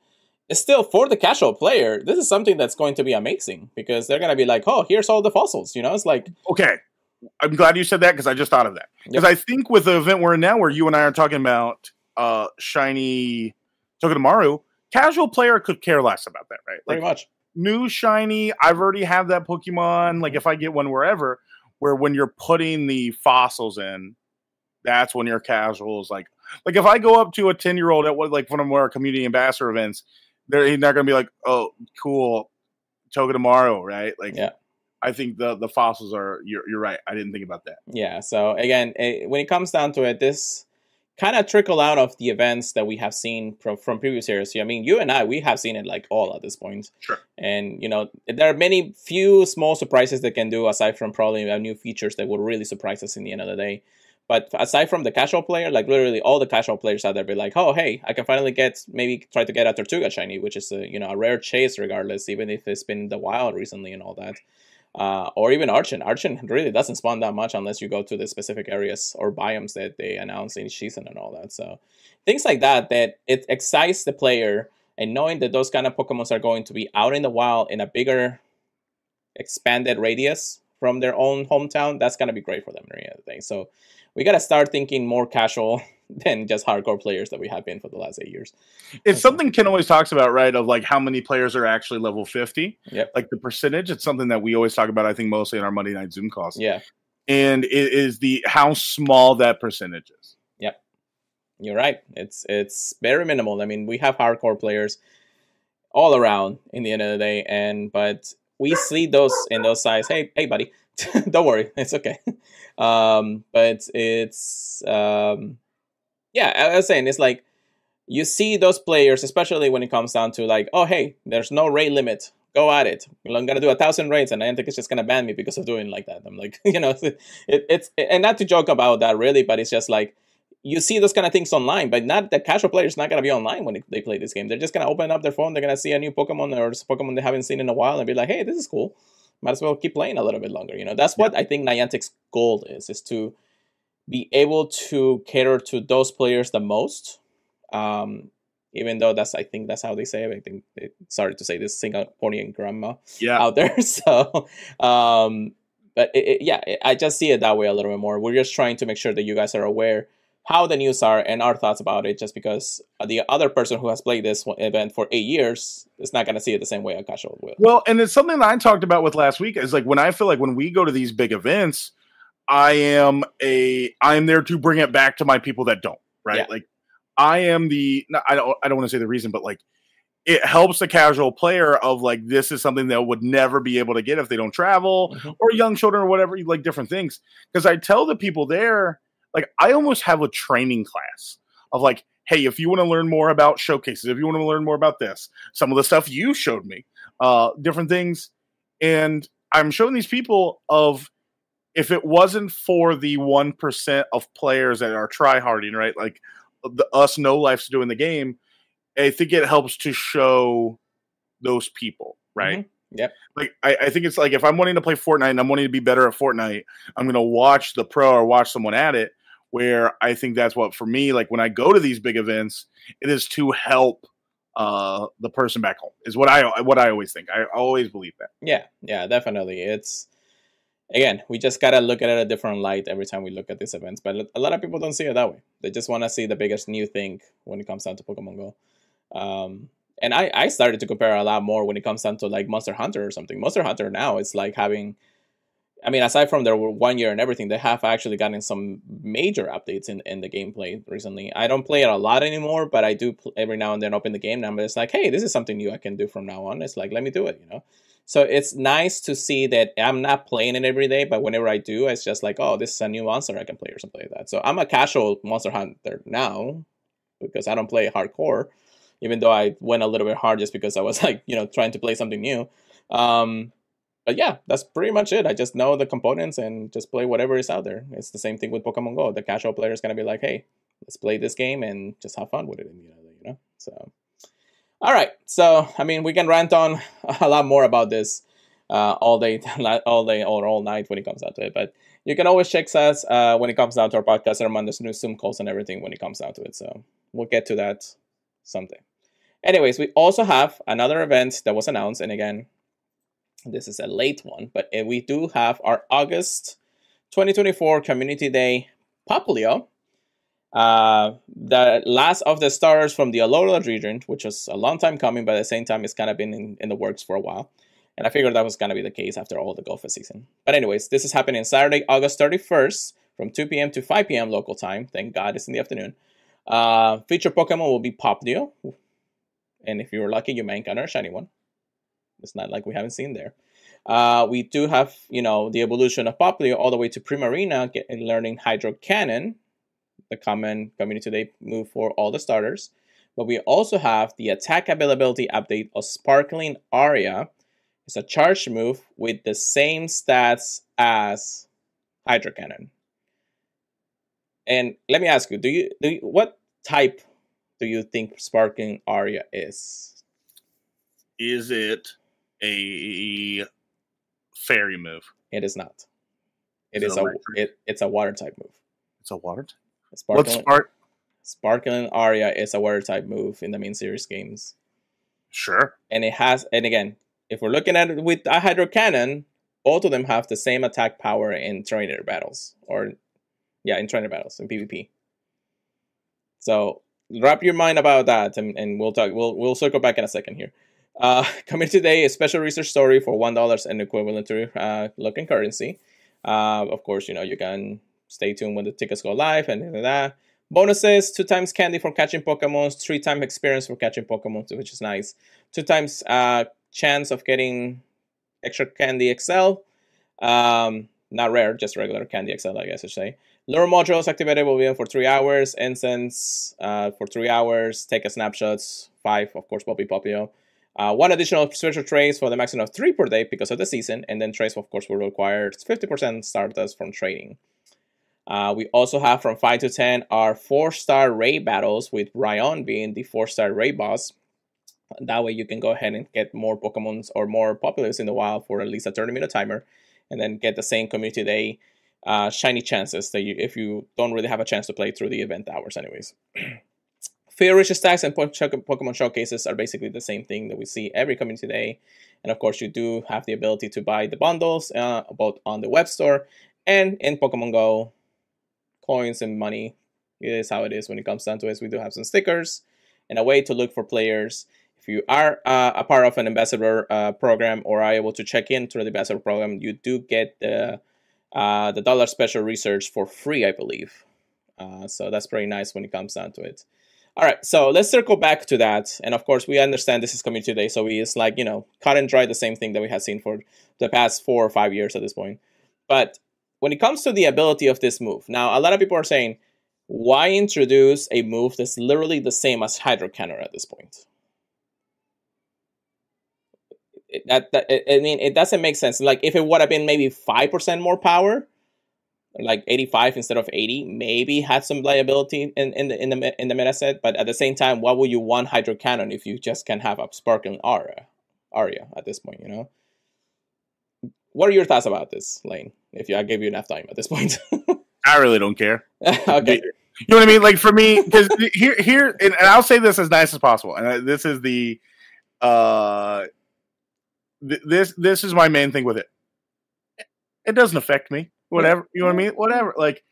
it's still for the casual player. This is something that's going to be amazing because they're going to be like, oh, here's all the fossils. You know, it's like okay. I'm glad you said that because I just thought of that. Because I think with the event we're in now, where you and I are talking about shiny Togedemaru, casual player could care less about that, right? Pretty much. New shiny, I've already have that Pokemon. Like if I get one wherever, where when you're putting the fossils in, that's when your casuals like if I go up to a 10-year-old at one of our community ambassador events, he's not going to be like, oh, cool, Togedemaru, right? Like, yeah. I think the fossils are. You're right. I didn't think about that. Yeah. So again, when it comes down to it, this kind of trickle out of the events that we have seen from previous years. I mean, you and I, we have seen it like all at this point. Sure. And there are few small surprises they can do aside from probably new features that will really surprise us in the end of the day. But aside from the casual player, like literally all the casual players out there be like, oh, hey, I can finally try to get a Tortuga shiny, which is a rare chase regardless, even if it's been in the wild recently and all that. Or even Archon. Archon really doesn't spawn that much unless you go to the specific areas or biomes that they announce in season and all that. So things like that it excites the player, and knowing that those kind of Pokemons are going to be out in the wild in a bigger, expanded radius from their own hometown, that's going to be great for them at the end of the day. So we got to start thinking more casual than just hardcore players that we have been for the last 8 years. It's something Ken always talks about, right? Of like how many players are actually level 50. Yep. Like the percentage. It's something that we always talk about, I think, mostly in our Monday night Zoom calls. Yeah. And it is how small that percentage is. Yep. You're right. It's very minimal. I mean, we have hardcore players all around in the end of the day, but we see those in those sides. Hey, buddy. Don't worry. It's okay. But it's yeah, I was saying, it's like you see those players, especially when it comes down to like, oh, hey, there's no raid limit. Go at it. I'm going to do 1,000 raids, and Niantic is just going to ban me because of doing like that. I'm like, it's and not to joke about that really, but it's just like you see those kind of things online, but not the casual player's not going to be online when they play this game. They're just going to open up their phone. They're going to see a new Pokemon or Pokemon they haven't seen in a while and be like, hey, this is cool. Might as well keep playing a little bit longer. That's what I think Niantic's goal is to be able to cater to those players the most, even though I think that's how they say it. I think sorry to say this Singaporean grandma out there. So, but I just see it that way a little bit more. We're just trying to make sure that you guys are aware how the news are and our thoughts about it, just because the other person who has played this event for 8 years is not going to see it the same way a casual will. Well, and it's something that I talked about with last week, is like when I feel like when we go to these big events, I'm there to bring it back to my people that don't, right? Yeah. Like I am I don't want to say the reason, but like it helps the casual player of like, this is something that would never be able to get if they don't travel, or young children or whatever, like different things. Because I tell the people there, like, I almost have a training class of like, hey, if you want to learn more about showcases, if you want to learn more about this, some of the stuff you showed me, different things. And I'm showing these people of, if it wasn't for the 1% of players that are tryharding, right? Like us no-lifes doing the game, I think it helps to show those people, right? Yep. Like I think it's like, if I'm wanting to play Fortnite and I'm wanting to be better at Fortnite, I'm going to watch the pro or watch someone at it, where I think that's what, for me, like when I go to these big events, it is to help the person back home, is what I always think. I always believe that. Yeah, definitely. It's, again, we just got to look at it a different light every time we look at these events. But a lot of people don't see it that way. They just want to see the biggest new thing when it comes down to Pokemon Go. And I started to compare a lot more when it comes down to like Monster Hunter or something. Monster Hunter now is like having, I mean, aside from their 1 year and everything, they have actually gotten some major updates in the gameplay recently. I don't play it a lot anymore, but I do every now and then open the game now. But it's like, hey, this is something new I can do from now on. It's like, let me do it, you know? So it's nice to see that I'm not playing it every day, but whenever I do, it's just like, oh, this is a new monster I can play or something like that. So I'm a casual Monster Hunter now because I don't play hardcore, even though I went a little bit hard just because I was like, you know, trying to play something new. But yeah, that's pretty much it. I just know the components and just play whatever is out there. It's the same thing with Pokemon Go. The casual player is going to be like, hey, let's play this game and just have fun with it. You know? So, all right. So, I mean, we can rant on a lot more about this all day or all night when it comes down to it. But you can always check us when it comes down to our podcast and on the new Zoom calls and everything when it comes down to it. So we'll get to that someday. Anyways, we also have another event that was announced. And again, this is a late one, but we do have our August 2024 Community Day Poplio. The last of the starters from the Alola region, which was a long time coming, but at the same time, it's kind of been in the works for a while. And I figured that was going to be the case after all the Go Fest season. But anyways, this is happening Saturday, August 31st from 2 p.m. to 5 p.m. local time. Thank God it's in the afternoon. Featured Pokemon will be Poplio. And if you're lucky, you may encounter a shiny one. It's not like we haven't seen there. We do have, the evolution of Poplio all the way to Primarina, learning Hydro Cannon, the common Community Day move for all the starters. But we also have the attack availability update of Sparkling Aria. It's a charge move with the same stats as Hydro Cannon. And let me ask you, what type do you think Sparkling Aria is? Is it a fairy move? It is not. It's a water type move. It's a water type? Sparkling Aria is a water type move in the main series games. Sure. And again, if we're looking at it with a Hydro Cannon, both of them have the same attack power in trainer battles. In trainer battles, in PvP. So wrap your mind about that, and we'll talk. We'll circle back in a second here. Coming today, a special research story for $1 and equivalent to local currency. Of course, you can stay tuned when the tickets go live and that. Bonuses: 2 times candy for catching Pokemon, 3 times experience for catching Pokemon, which is nice. 2 times chance of getting extra candy XL. Not rare, just regular candy XL, I guess I should say. Lure modules activated will be on for 3 hours. Incense for 3 hours. Take a snapshots. 5, of course, Poplio. 1 additional special trace for the maximum of 3 per day because of the season. And then trace, of course, will require 50% Stardust from trading. We also have from 5 to 10 our 4-star raid battles, with Ryan being the 4-star raid boss. That way you can go ahead and get more Pokemons or more Populous in the wild for at least a 30-minute timer. And then get the same Community Day shiny chances that if you don't really have a chance to play through the event hours anyways. Field Rich stacks and Pokemon showcases are basically the same thing that we see every Community Day. And of course, you do have the ability to buy the bundles both on the web store and in Pokemon Go. Coins and money, It is how it is when it comes down to it. We do have some stickers and a way to look for players. If you are a part of an ambassador program or are able to check in through the ambassador program, you do get the dollar special research for free, I believe. So that's pretty nice when it comes down to it. All right, so let's circle back to that. And of course, we understand this is Community Day, so it's like, cut and dry the same thing that we have seen for the past 4 or 5 years at this point. But when it comes to the ability of this move, now a lot of people are saying, why introduce a move that's literally the same as Hydro Cannon at this point? It doesn't make sense. Like, if it would have been maybe 5% more power, like 85 instead of 80, maybe had some liability in the meta set. But at the same time, why would you want Hydro Cannon if you just can have a Sparkling Aria at this point? What are your thoughts about this, Lane? If I gave you enough time at this point. I really don't care. Okay. You know what I mean? Like, for me, because here, and I'll say this as nice as possible. And this is the this is my main thing with it. It doesn't affect me. Whatever, you know what I mean? Whatever. Like,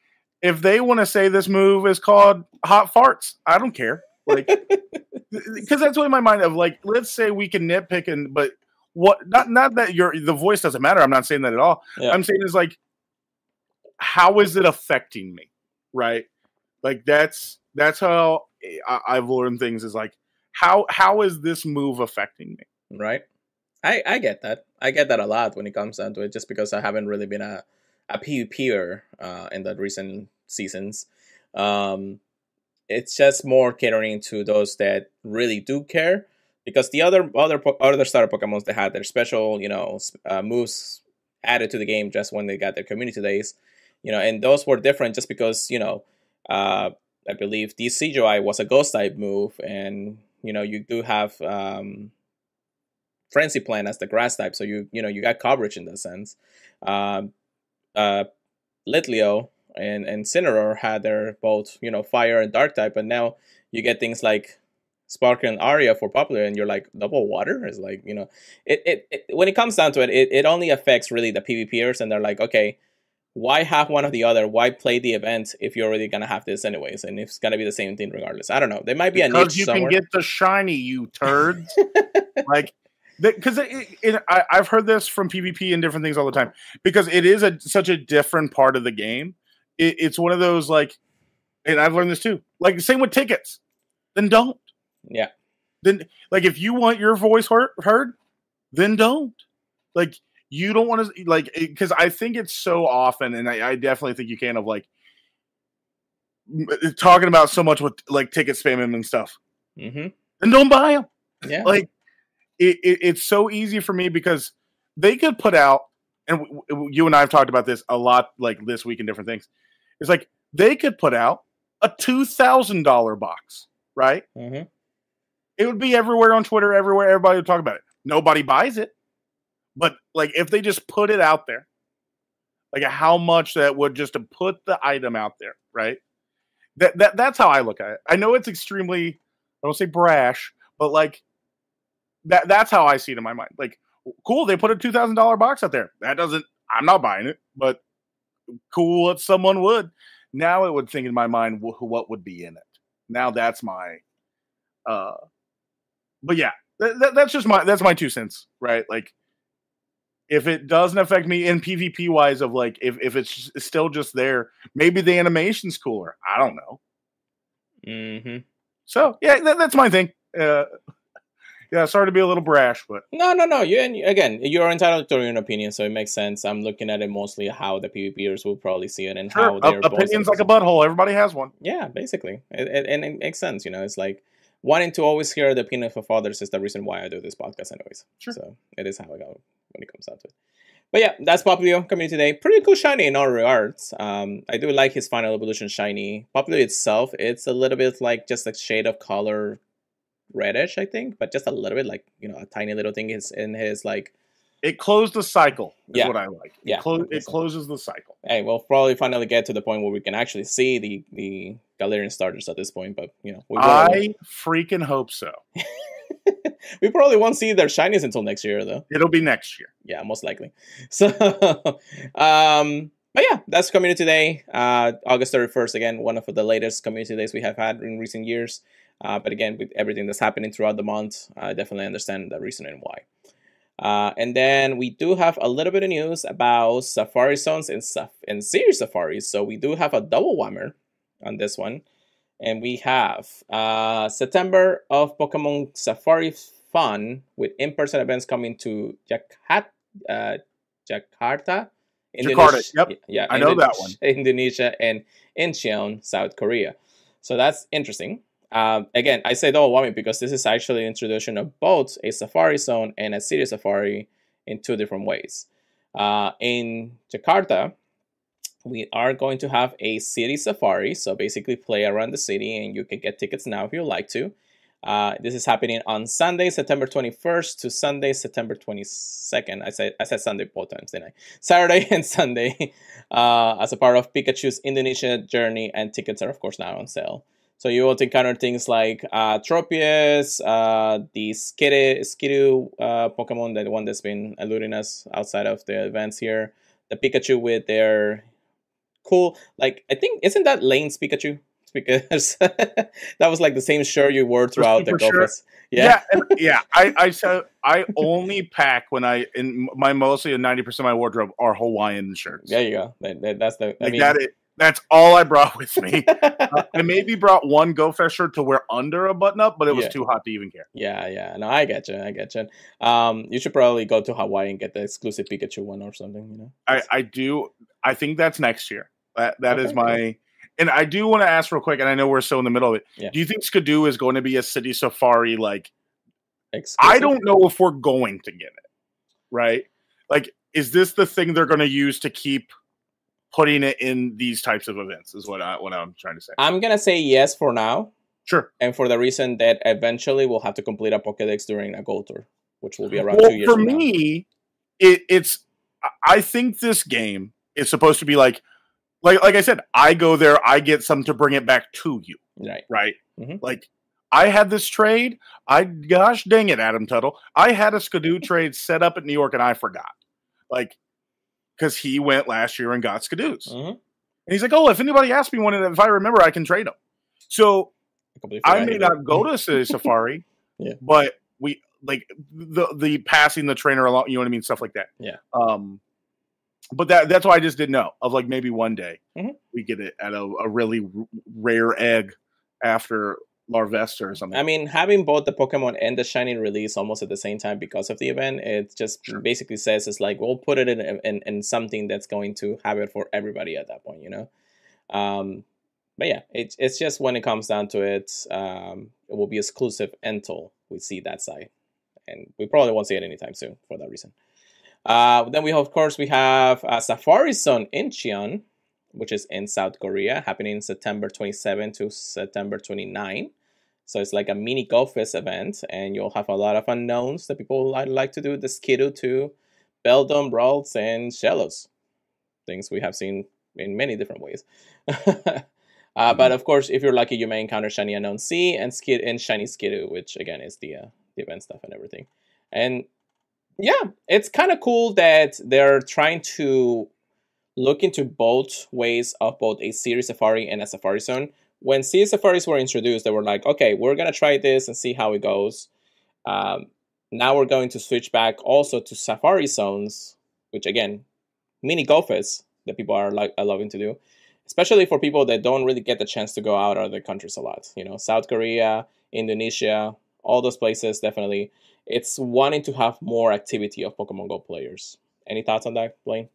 if they want to say this move is called Hot Farts, I don't care. Like, because that's what in my mind of, like, let's say we can nitpick but what? Not that the voice doesn't matter. I'm not saying that at all. Yeah. I'm saying is, like, how is it affecting me? Right? Like, that's how I've learned things. Is like, how is this move affecting me? Right. I get that. I get that a lot when it comes down to it, just because I haven't really been a PvPer in the recent seasons. It's just more catering to those that really do care, because the other starter Pokemon, they had their special moves added to the game just when they got their community days, and those were different just because I believe the Decidueye was a ghost type move, and you do have Frenzy Plant as the grass type, so you got coverage in that sense. Litleo and Incineroar had their both fire and dark type, but now you get things like Sparkling Aria for popular, and you're like, double water is like, it when it comes down to it, it only affects really the PvPers, and they're like, okay, why have one or the other? Why play the event if you're already gonna have this anyways, and it's gonna be the same thing regardless? I don't know. There might be a niche somewhere. Because you can get the shiny, you turds. Like, because I've heard this from PvP and different things all the time, because it is such a different part of the game. It's one of those, like, and I've learned this too. Like, same with tickets. Then don't. Yeah. Then, like, if you want your voice heard, then don't. Like, you don't want to, like, because I think it's so often, and I definitely think you can, of, like, talking about so much with, like, ticket spamming and stuff. Mm-hmm. And don't buy them. Yeah. Like, it's so easy for me, because they could put out, and you and I have talked about this a lot, like, this week and different things. It's like, they could put out a $2,000 box, right? Mm-hmm. It would be everywhere on Twitter, everywhere. Everybody would talk about it. Nobody buys it. But, like, if they just put it out there, like, how much that would just to put the item out there, right? That's how I look at it. I know it's extremely, I don't say brash, but, like, that's how I see it in my mind. Like, cool, they put a $2,000 box out there. I'm not buying it, but cool if someone would. Now it would think in my mind what would be in it. Now that's my, but yeah, that's my 2 cents, right? Like, if it doesn't affect me in PvP wise, of, like, if it's still just there, maybe the animation's cooler. I don't know. Mm-hmm. So yeah, that's my thing. Yeah, sorry to be a little brash, but no. You're entitled to your own opinion, so it makes sense. I'm looking at it mostly how the PvPers will probably see it, and how their opinions like a butthole. Everybody has one. Yeah, basically, and it makes sense. It's like wanting to always hear the opinion of others is the reason why I do this podcast, anyways. Sure. So it is how I go when it comes down to it. But yeah, that's Popplio Community Day. Pretty cool shiny in all regards. I do like his final evolution shiny. Popplio itself, it's a little bit like just a shade of color reddish, I think, but just a little bit, like, a tiny little thing is in his, like, it closed the cycle is what I like. It closes the cycle. Hey, we'll probably finally get to the point where we can actually see the Galarian starters at this point, but I freaking hope so. We probably won't see their shinies until next year, though. It'll be next year. Yeah, most likely. So But yeah, that's Community Day, August 31st. Again, one of the latest Community Days we have had in recent years. But again, with everything that's happening throughout the month, I definitely understand the reasoning why. And then we do have a little bit of news about Safari Zones and Series Safaris. So we do have a double whammer on this one. And we have September of Pokemon Safari Fun with in-person events coming to Jakarta, Indonesia. Jakarta, yep. Yeah, I know that one. Indonesia and Incheon, South Korea. So that's interesting. Again, I say double whammy because this is actually an introduction of both a Safari Zone and a City Safari in two different ways. In Jakarta, we are going to have a City Safari, so basically play around the city, and you can get tickets now if you'd like to. This is happening on Sunday, September 21st to Sunday, September 22nd. I said Sunday both times, didn't I? Saturday and Sunday, as a part of Pikachu's Indonesia journey, and tickets are of course now on sale. So you will encounter things like Tropius, the Skidoo Pokemon, the one that's been eluding us outside of the events here. The Pikachu with their cool, like, I think, isn't that Lane's Pikachu? Because that was like the same shirt you wore throughout the Golfus. Yeah, yeah. I said I only pack when in my mostly 90% of my wardrobe are Hawaiian shirts. There you go. That's the. That's all I brought with me. I maybe brought one Go Fest shirt to wear under a button up, but it was too hot to even care. Yeah. No, I get you. You should probably go to Hawaii and get the exclusive Pikachu one or something. You know. I do. I think that's next year. That is my. And I do want to ask real quick, and I know we're still in the middle of it. Yeah. Do you think Skidoo is going to be a City Safari? Like, exclusive? I don't know if we're going to get it. Right? Like, is this the thing they're going to use to keep putting it in these types of events? Is what I'm trying to say. I'm gonna say yes for now. Sure. And for the reason that eventually we'll have to complete a Pokédex during a Gold Tour, which will be around 2 years. For me, it's. I think this game is supposed to be like I said, I go there, I get something to bring it back to you. Right. Mm-hmm. Like, I had this trade. Gosh dang it, Adam Tuttle. I had a Skidoo trade set up at New York and I forgot. Like, because he went last year and got Skidoos. Mm-hmm. And he's like, oh, if anybody asks me one, if I remember, I can trade them. So I may not go to City Safari, but we like the passing the trainer along, you know what I mean? Stuff like that. Yeah. But that's why I just didn't know. Of like maybe one day we get it at a really rare egg after Larvesta or something. I mean, having both the Pokemon and the Shiny release almost at the same time because of the event, it just basically says it's like we'll put it in something that's going to have it for everybody at that point, you know. But yeah, it's just when it comes down to it, it will be exclusive until we see that side, and we probably won't see it anytime soon for that reason. Then we have Safari Zone Incheon, which is in South Korea, happening September 27 to September 29. So it's like a mini Go Fest event, and you'll have a lot of unknowns that people like to do. The Skidoo to Beldum, Brawls, and Shellos. Things we have seen in many different ways. But of course, if you're lucky, you may encounter Shiny Unknown C and Shiny Skidoo, which again is the event stuff and everything. And yeah, it's kind of cool that they're trying to look into both ways of both a Series Safari and a Safari Zone. When Series Safaris were introduced, they were like, okay, we're going to try this and see how it goes. Now we're going to switch back also to Safari Zones, which again, mini Go Fest that people are loving to do, especially for people that don't really get the chance to go out of their countries a lot. You know, South Korea, Indonesia, all those places, definitely. It's wanting to have more activity of Pokemon Go players. Any thoughts on that, Blaine?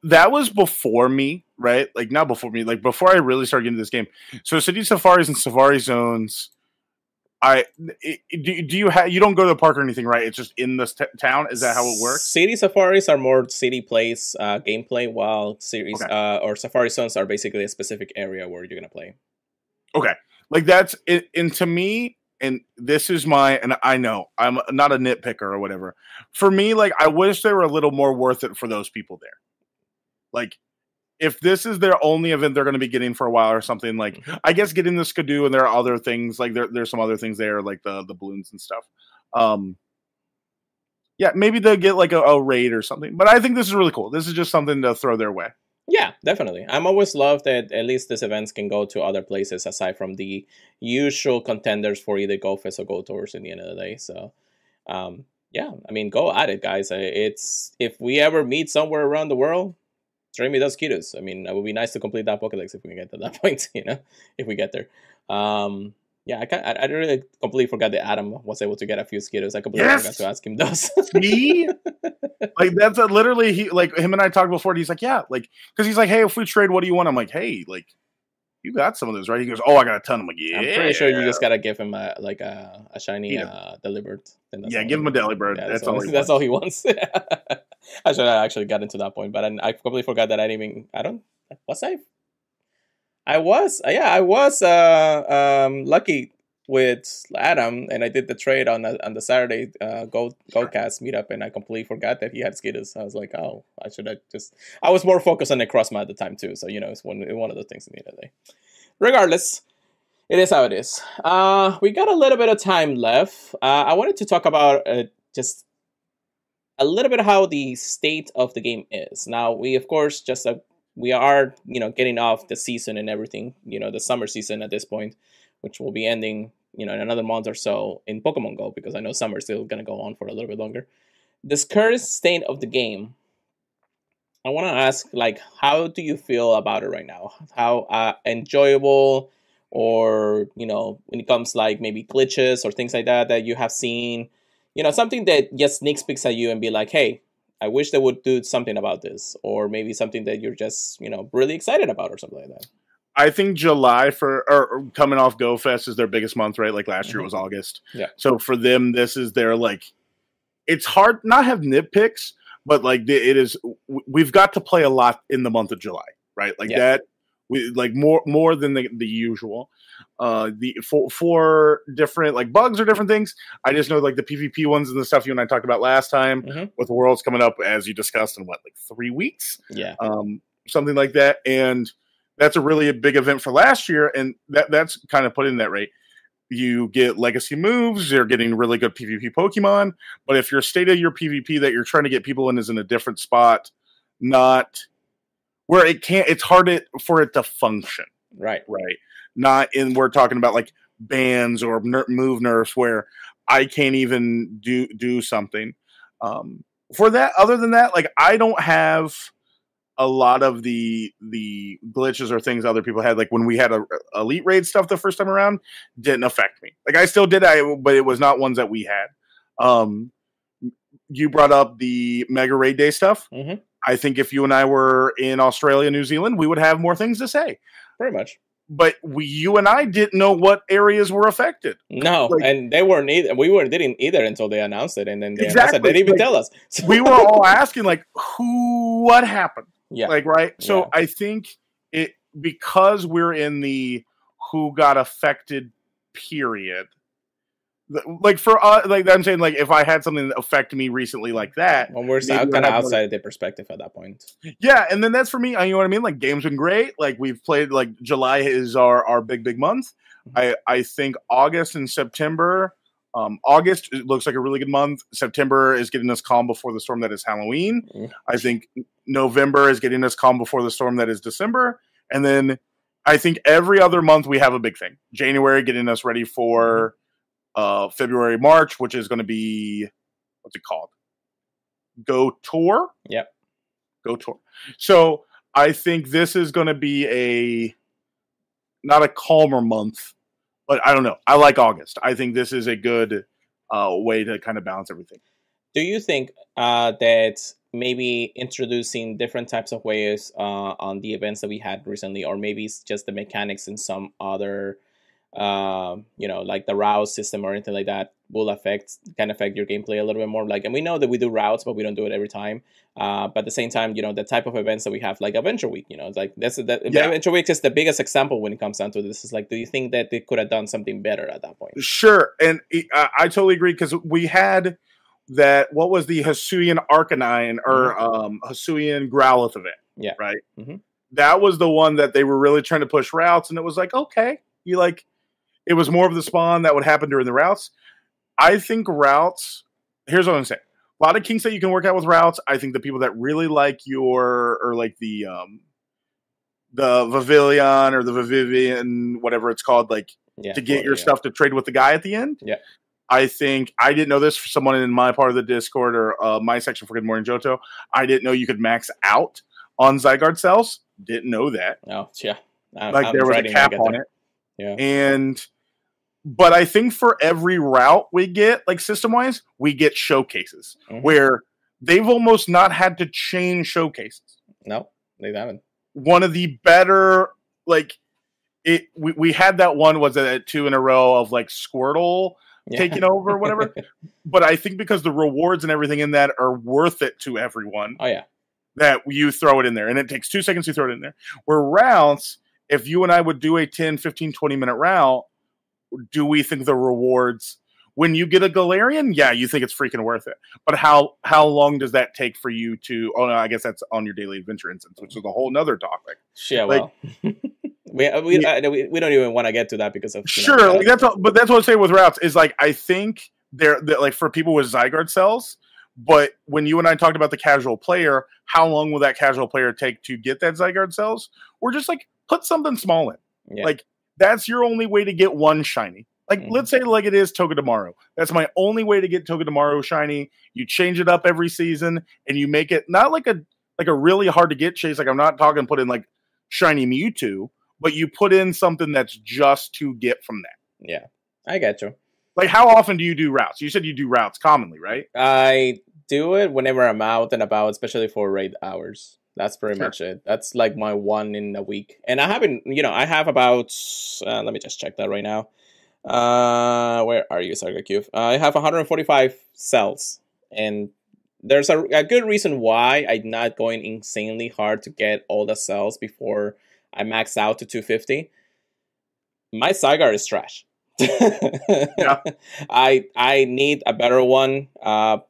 That was before me, right? Like, not before me, like before I really started getting into this game. So City Safaris and Safari Zones, you don't go to the park or anything, right? It's just in this town. Is that how it works? City Safaris are more city plays gameplay, while series or Safari Zones are basically a specific area where you're gonna play. Okay, like that's it. And to me, and this is and I know I'm not a nitpicker or whatever. For me, like, I wish they were a little more worth it for those people there. Like, if this is their only event they're going to be getting for a while or something, like, I guess getting the Skidoo, and there are other things, like there's some other things there, like the balloons and stuff. Yeah, maybe they'll get like a raid or something. But I think this is really cool. This is just something to throw their way. Yeah, definitely. I'm always loved that at least these events can go to other places aside from the usual contenders for either Go Fest or Go Tours in the end of the day. So, yeah, I mean, go at it, guys. It's if we ever meet somewhere around the world, trade me those Skittles. I mean, it would be nice to complete that Pokédex if we can get to that point, if we get there. Yeah, I really completely forgot that Adam was able to get a few Skittles. I completely forgot to ask him those. See? Like, that's literally, he, like, him and I talked before, and he's like, yeah, like, because he's like, hey, if we trade, what do you want? I'm like, hey, like, you got some of those, right? He goes, oh, I got a ton. I'm like, yeah. I'm pretty sure you just got to give him a shiny Delibird. Yeah, give him a Delibird. Yeah, that's all he wants. I should have actually gotten to that point, but I completely forgot that I was lucky with Adam, and I did the trade on the Saturday Goldcast meetup, and I completely forgot that he had Skittles. I was like, oh, I was more focused on the Crossma at the time too, so it's one of the things in the end of the day. Regardless, it is how it is. We got a little bit of time left. I wanted to talk about just a little bit how the state of the game is. Now, we of course we are getting off the season and everything, the summer season at this point, which will be ending in another month or so in Pokemon Go, because I know summer is still going to go on for a little bit longer. This current state of the game, I want to ask, like, how do you feel about it right now? How enjoyable, or when it comes like maybe glitches or things like that you have seen, something that just sneak peeks at you and be like, hey, I wish they would do something about this, or maybe something that you're just, really excited about or something like that. I think July or coming off Go Fest is their biggest month, right? Like last year it was August. Yeah. So for them, this is their, like, it's hard not have nitpicks, but like we've got to play a lot in the month of July, right? Like that, we like more than the usual. For different like bugs or different things. I just know like the PvP ones and the stuff you and I talked about last time with the Worlds coming up, as you discussed, in like 3 weeks, something like that. And that's a really big event for last year, and that's kind of put in that rate. You get legacy moves, you're getting really good PvP Pokemon, but if your state of your PvP that you're trying to get people in is in a different spot, not where it's hard for it to function. Right. Not in, we're talking about like bans or move nerfs where I can't even do something. For that, other than that, like, I don't have a lot of the glitches or things other people had. Like when we had a elite raid stuff the first time around, didn't affect me. Like I still did, but it was not ones that we had. You brought up the Mega Raid Day stuff. I think if you and I were in Australia, New Zealand, we would have more things to say. Pretty much. But you and I didn't know what areas were affected. No, like, and they weren't either. Didn't either until they announced it, and then they announced it. They didn't even tell us. We were all asking, like, what happened? Yeah. Like, right? So I think because we're in the who got affected period, like for us, like I'm saying, like if I had something that affected me recently like that, when we're kind of outside of their perspective at that point. Yeah, and then that's for me. You know what I mean? Like game's been great. Like we've played. Like July is our big month. I think August and September. August it looks like a really good month. September is getting us calm before the storm that is Halloween. I think November is getting us calm before the storm that is December, and then I think every other month we have a big thing. January getting us ready for. February, March, which is going to be, what's it called? Go Tour? Yep. Go Tour. So I think this is going to be not a calmer month, but I don't know. I like August. I think this is a good way to kind of balance everything. Do you think that maybe introducing different types of ways on the events that we had recently, or maybe it's just the mechanics in some other like the route system or anything like that will affect your gameplay a little bit more? Like, and we know that we do routes, but we don't do it every time. But at the same time, the type of events that we have, like Adventure Week, like Adventure Week is the biggest example when it comes down to this. Is like, do you think that they could have done something better at that point? Sure, and I totally agree, because we had that. What was the Hisuian Arcanine or Hisuian Growlithe event? Yeah, right. That was the one that they were really trying to push routes, and it was like, okay, it was more of the spawn that would happen during the routes. I think routes, here's what I'm saying. A lot of kinks that you can work out with routes. I think the people that really like the Pavilion or the Vivian, whatever it's called, like to get your stuff to trade with the guy at the end. Yeah. I think I didn't know this for someone in my part of the Discord or my section for Good Morning Johto. I didn't know you could max out on Zygarde cells. Didn't know that. Oh, yeah. Like there was a cap on it. Yeah. But I think for every route we get, like system-wise, we get showcases where they've almost not had to change showcases. No, they haven't. One of the better, like, we had that one, was it 2 in a row of like Squirtle taking over or whatever. But I think because the rewards and everything in that are worth it to everyone. Oh, yeah. That you throw it in there. And it takes 2 seconds to throw it in there. Where routes, if you and I would do a 10, 15, 20-minute route, do we think the rewards, when you get a Galarian, yeah, you think it's freaking worth it. But how long does that take for you to, oh no, I guess that's on your daily adventure instance, which is a whole nother topic. Yeah, well. We don't even want to get to that because of sure, like but that's what I'm saying with routes is like I think they're like for people with Zygarde cells, but when you and I talked about the casual player, how long will that casual player take to get that Zygarde cells? Or just like put something small in. Yeah. Like that's your only way to get one shiny. Like let's say like it is Togedemaru. That's my only way to get Togedemaru shiny. You change it up every season and you make it not like a really hard to get chase. Like I'm not talking put in like shiny Mewtwo. But you put in something that's just to get from that. Yeah, I get you. Like, how often do you do routes? You said you do routes commonly, right? I do it whenever I'm out and about, especially for raid hours. That's pretty much it. That's like my one in a week. And I haven't, I have about, let me just check that right now. Where are you, Sargacube? I have 145 cells. And there's a good reason why I'm not going insanely hard to get all the cells before I max out to 250. My Zygarde is trash. Yeah. I need a better one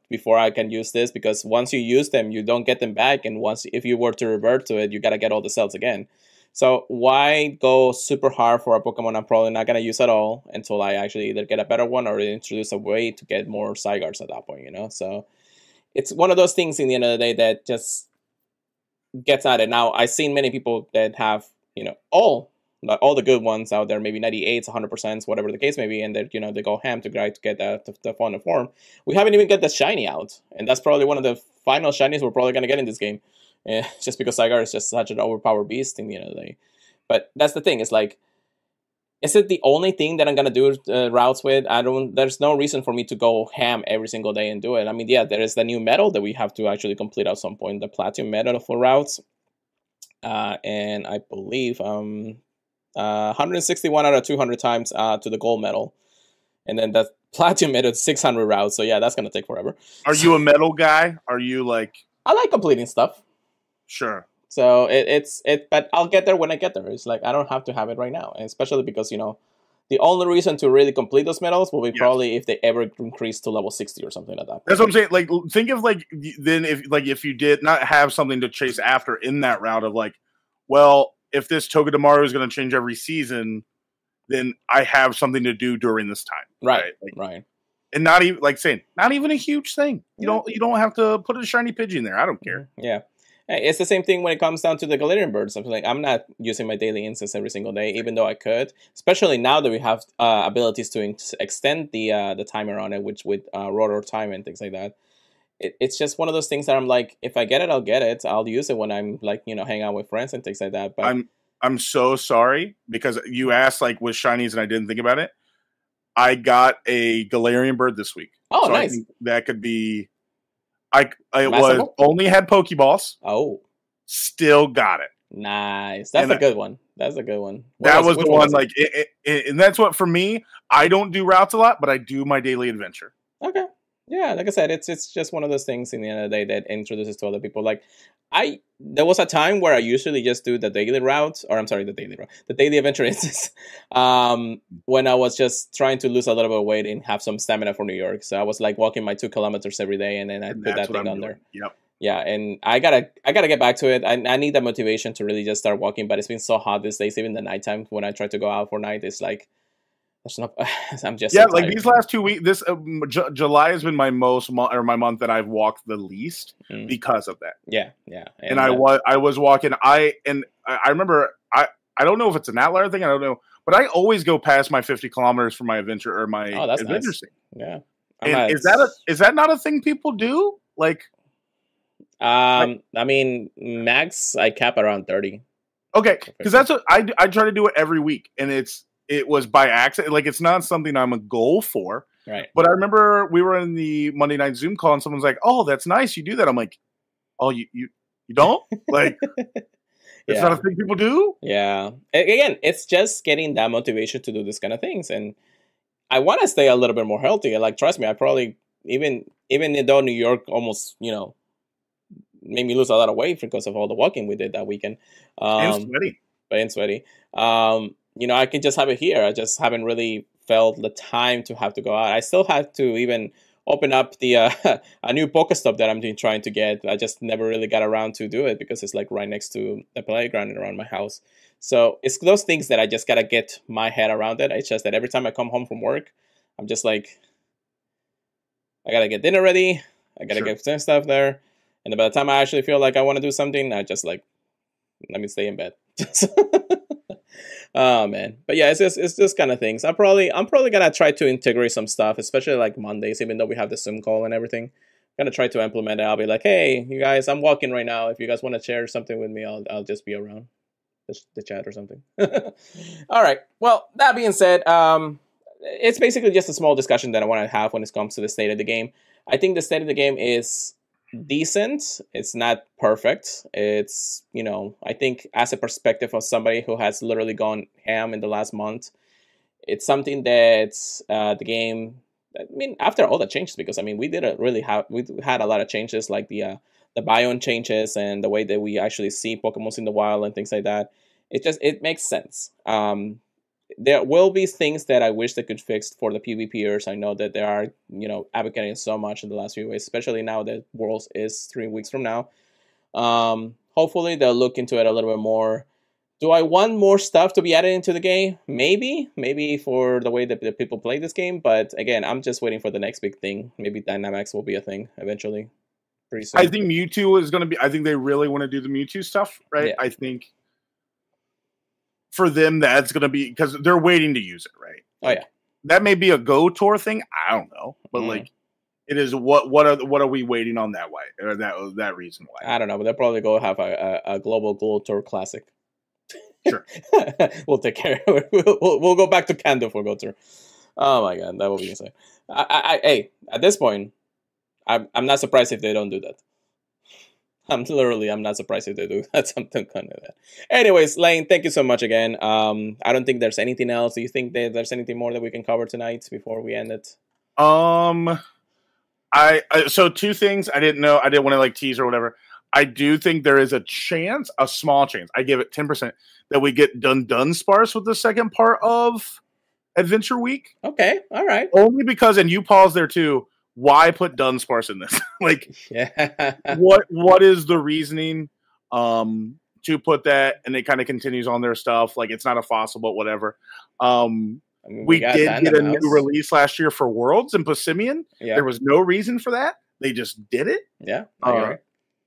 before I can use this, because once you use them, you don't get them back, and if you were to revert to it, you gotta get all the cells again. So why go super hard for a Pokemon I'm probably not gonna use at all until I actually either get a better one or introduce a way to get more Zygardes at that point, So it's one of those things in the end of the day that just gets at it. Now, I've seen many people that have, all the good ones out there, maybe 98s, 100%, whatever the case may be, and they go ham to try to get the final form. We haven't even get the shiny out, and that's probably one of the final shinies we're probably going to get in this game, just because Zygarde is just such an overpowered beast in the end of the day. But that's the thing, it's like, is it the only thing that I'm going to do routes with? There's no reason for me to go ham every single day and do it. I mean, yeah, there is the new medal that we have to actually complete at some point, the Platinum medal for routes. And I believe 161 out of 200 times to the gold medal. And then the Platinum medal 600 routes. So yeah, that's going to take forever. Are you a medal guy? Are you like... I like completing stuff. Sure. So but I'll get there when I get there. It's like I don't have to have it right now, and especially because the only reason to really complete those medals will be probably if they ever increase to level 60 or something like that. That's what I'm saying. Like, think of like then if you did not have something to chase after in that route of like, well, if this Togedemaru is going to change every season, then I have something to do during this time. Right. Like, right. And not even not even a huge thing. You don't have to put a shiny Pidgey in there. I don't care. Yeah. It's the same thing when it comes down to the Galarian birds. I'm not using my daily instance every single day, even though I could. Especially now that we have abilities to extend the timer on it, which with rotor time and things like that. It's just one of those things that I'm like, if I get it, I'll get it. I'll use it when I'm like, hang out with friends and things like that. But I'm so sorry because you asked like with shinies and I didn't think about it. I got a Galarian bird this week. Oh, so nice. I think that could be. Only had Pokeballs. Oh, still got it. Nice. That's a good one. That's a good one. That was the one. Like, and that's what for me. I don't do routes a lot, but I do my daily adventure. Okay. Yeah, like I said, it's just one of those things in the end of the day that introduces to other people. Like there was a time where I usually just do the daily route, or I'm sorry, the daily adventure instance. When I was just trying to lose a little bit of weight and have some stamina for New York, so I was like walking my 2 kilometers every day, and then I put that thing on there. Yep. Yeah, and I gotta get back to it. I need that motivation to really just start walking, but it's been so hot these days. Even the nighttime when I try to go out for night, it's like There's no, I'm just yeah, so like tired. these last 2 weeks, this July has been my most my month that I've walked the least because of that. Yeah, and I was walking. I remember I don't know if it's an outlier thing. I don't know, but I always go past my 50 kilometers for my adventure or my adventure nice. scene. Yeah, and is that not a thing people do? Like, I mean, max I cap around 30. Okay, because that's what I try to do it every week, and it was by accident. Like, it's not something I'm a goal for. Right. But I remember we were in the Monday night Zoom call, and someone's like, "Oh, that's nice. You do that." I'm like, "Oh, you don't like." It's not a thing people do. Yeah. Again, it's just getting that motivation to do this kind of things, and I want to stay a little bit more healthy. Like, trust me, I probably even though New York almost made me lose a lot of weight because of all the walking we did that weekend. And sweaty. I can just have it here. I just haven't really felt the time to have to go out. I still have to even open up the a new Pokestop that I'm trying to get. I just never really got around to do it because it's like right next to the playground and around my house. So it's those things that I just gotta get my head around it. It's just that every time I come home from work, I'm just like, I gotta get dinner ready. I gotta get some stuff there. And by the time I actually feel like I want to do something, I just like, let me stay in bed. Oh man, but yeah, it's just kind of things. I'm probably gonna try to integrate some stuff, especially like Mondays, even though we have the Zoom call and everything. I'm gonna try to implement it. I'll be like, hey, you guys, I'm walking right now. If you guys want to share something with me, I'll just be around the chat or something. All right. Well, that being said, it's basically just a small discussion that I want to have when it comes to the state of the game. I think the state of the game is decent. It's not perfect. It's, I think as a perspective of somebody who has literally gone ham in the last month, it's something that the game, I mean, after all the changes, because I mean, we had a lot of changes, like the biome changes and the way that we actually see Pokemon in the wild and things like that. It makes sense. There will be things that I wish they could fix for the PvPers. I know that they are, advocating so much in the last few weeks, especially now that Worlds is 3 weeks from now. Hopefully they'll look into it a little bit more. Do I want more stuff to be added into the game? Maybe for the way that the people play this game. But again, I'm just waiting for the next big thing. Maybe Dynamax will be a thing eventually. Pretty soon. I think Mewtwo is going to be. I think they really want to do the Mewtwo stuff, right? Yeah. I think for them, that's going to be because they're waiting to use it, right? Oh yeah, that may be a Go Tour thing. I don't know, but like, it is what are we waiting on that way or that reason why? I don't know, but they'll probably go have a global Go Tour classic. Sure, we'll take care. We'll go back to Kanto for Go Tour. Oh my god, that will be insane. Hey, at this point, I'm not surprised if they don't do that. I'm not surprised if they do something kind of that. Anyways, Lane, thank you so much again. I don't think there's anything else. Do you think that there's anything more that we can cover tonight before we end it? So 2 things I didn't know. I didn't want to like tease or whatever. I do think there is a small chance. I give it 10% that we get done sparse with the second part of Adventure Week. Okay, all right. Only because, and you pause there too. Why put Dunsparce in this? Like, what is the reasoning to put that? And it kind of continues on their stuff. Like, it's not a fossil, but whatever. We did get a new release last year for Worlds and Passimian. Yeah. There was no reason for that. They just did it. Yeah.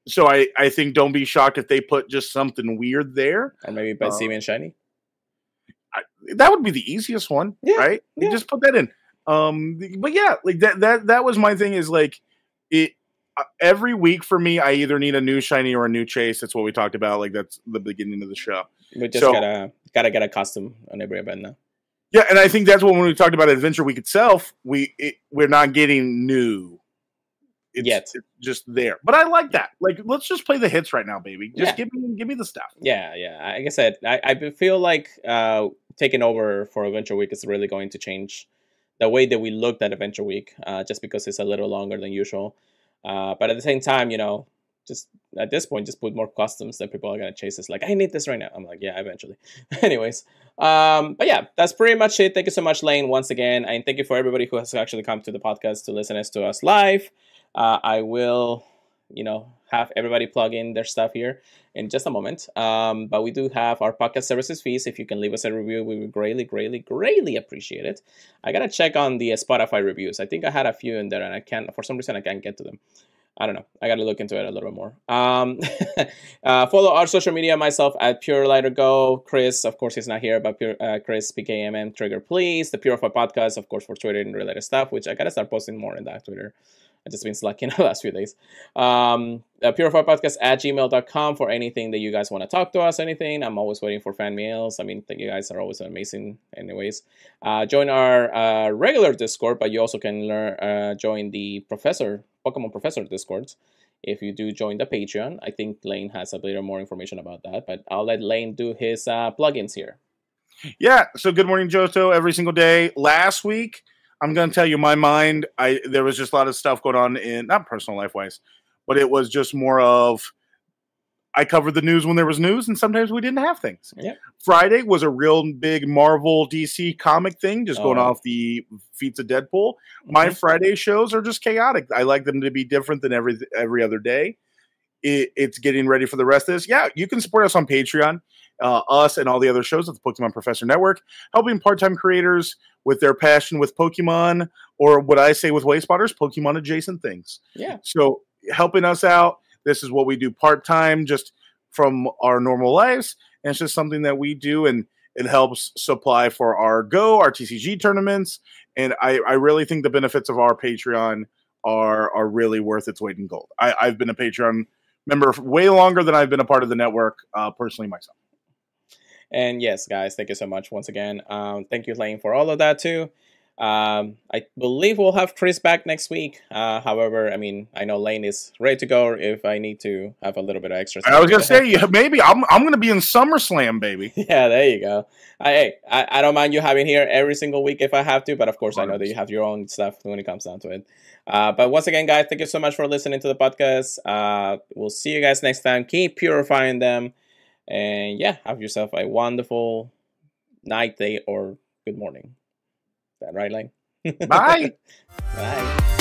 So I think don't be shocked if they put just something weird there. Or maybe Passimian Shiny. That would be the easiest one, right? You just put that in. But yeah, like that was my thing is like it every week for me, I either need a new shiny or a new chase. That's what we talked about. Like that's the beginning of the show. We just gotta get a custom on every event now. Yeah, and I think that's when we talked about Adventure Week itself, we're not getting new. It's just there. But I like that. Like, let's just play the hits right now, baby. Just give me the stuff. Yeah. Like I said, I feel like taking over for Adventure Week is really going to change the way that we looked at Adventure Week, just because it's a little longer than usual. But at the same time, just at this point, just put more customs that people are going to chase. It's like, I need this right now. I'm like, yeah, eventually. Anyways, but yeah, that's pretty much it. Thank you so much, Lane, once again. And thank you for everybody who has actually come to the podcast to listen to us live. I will have everybody plug in their stuff here in just a moment. But we do have our podcast services fees. If you can leave us a review, we would greatly, greatly, greatly appreciate it. I gotta check on the Spotify reviews. I think I had a few in there, and for some reason I can't get to them. I don't know. I got to look into it a little bit more. Follow our social media, myself at Pure Lighter Go. Chris, of course, he's not here, but Chris, PKMM, Trigger Please. The Purified Podcast, of course, for Twitter and related stuff, which I got to start posting more in that Twitter. I've just been slacking the last few days. Purified Podcast at gmail.com for anything that you guys want to talk to us, anything. I'm always waiting for fan mails. I mean, you guys are always amazing anyways. Join our regular Discord, but you also can join the Pokemon Professor Discords if you do join the Patreon. I think Lane has a little more information about that, but I'll let Lane do his plugins here. Yeah, so good morning, Johto, every single day. Last week, I'm going to tell you my mind. There was just a lot of stuff going on in, not personal life-wise, but it was just more of, I covered the news when there was news, and sometimes we didn't have things. Yeah. Friday was a real big Marvel DC comic thing, just going off the feats of Deadpool. My Friday shows are just chaotic. I like them to be different than every other day. It's getting ready for the rest of this. Yeah, you can support us on Patreon, us and all the other shows at the Pokemon Professor Network, helping part-time creators with their passion with Pokemon, or what I say with Way Spotters, Pokemon adjacent things. Yeah. So helping us out. This is what we do part-time, just from our normal lives. And it's just something that we do, and it helps supply for our TCG tournaments. And I really think the benefits of our Patreon are really worth its weight in gold. I've been a Patreon member way longer than I've been a part of the network, personally myself. And yes, guys, thank you so much once again. Thank you, Lane, for all of that too. I believe we'll have Chris back next week. However, I mean, I know Lane is ready to go if I need to have a little bit of extra time. I was gonna say, maybe I'm gonna be in SummerSlam, baby. Yeah, there you go. I don't mind you having here every single week if I have to, but of course I know that you have your own stuff when it comes down to it. But once again, guys, thank you so much for listening to the podcast. We'll see you guys next time. Keep purifying them. And yeah, have yourself a wonderful night, day, or good morning. Is that right, Lane? Bye. Bye.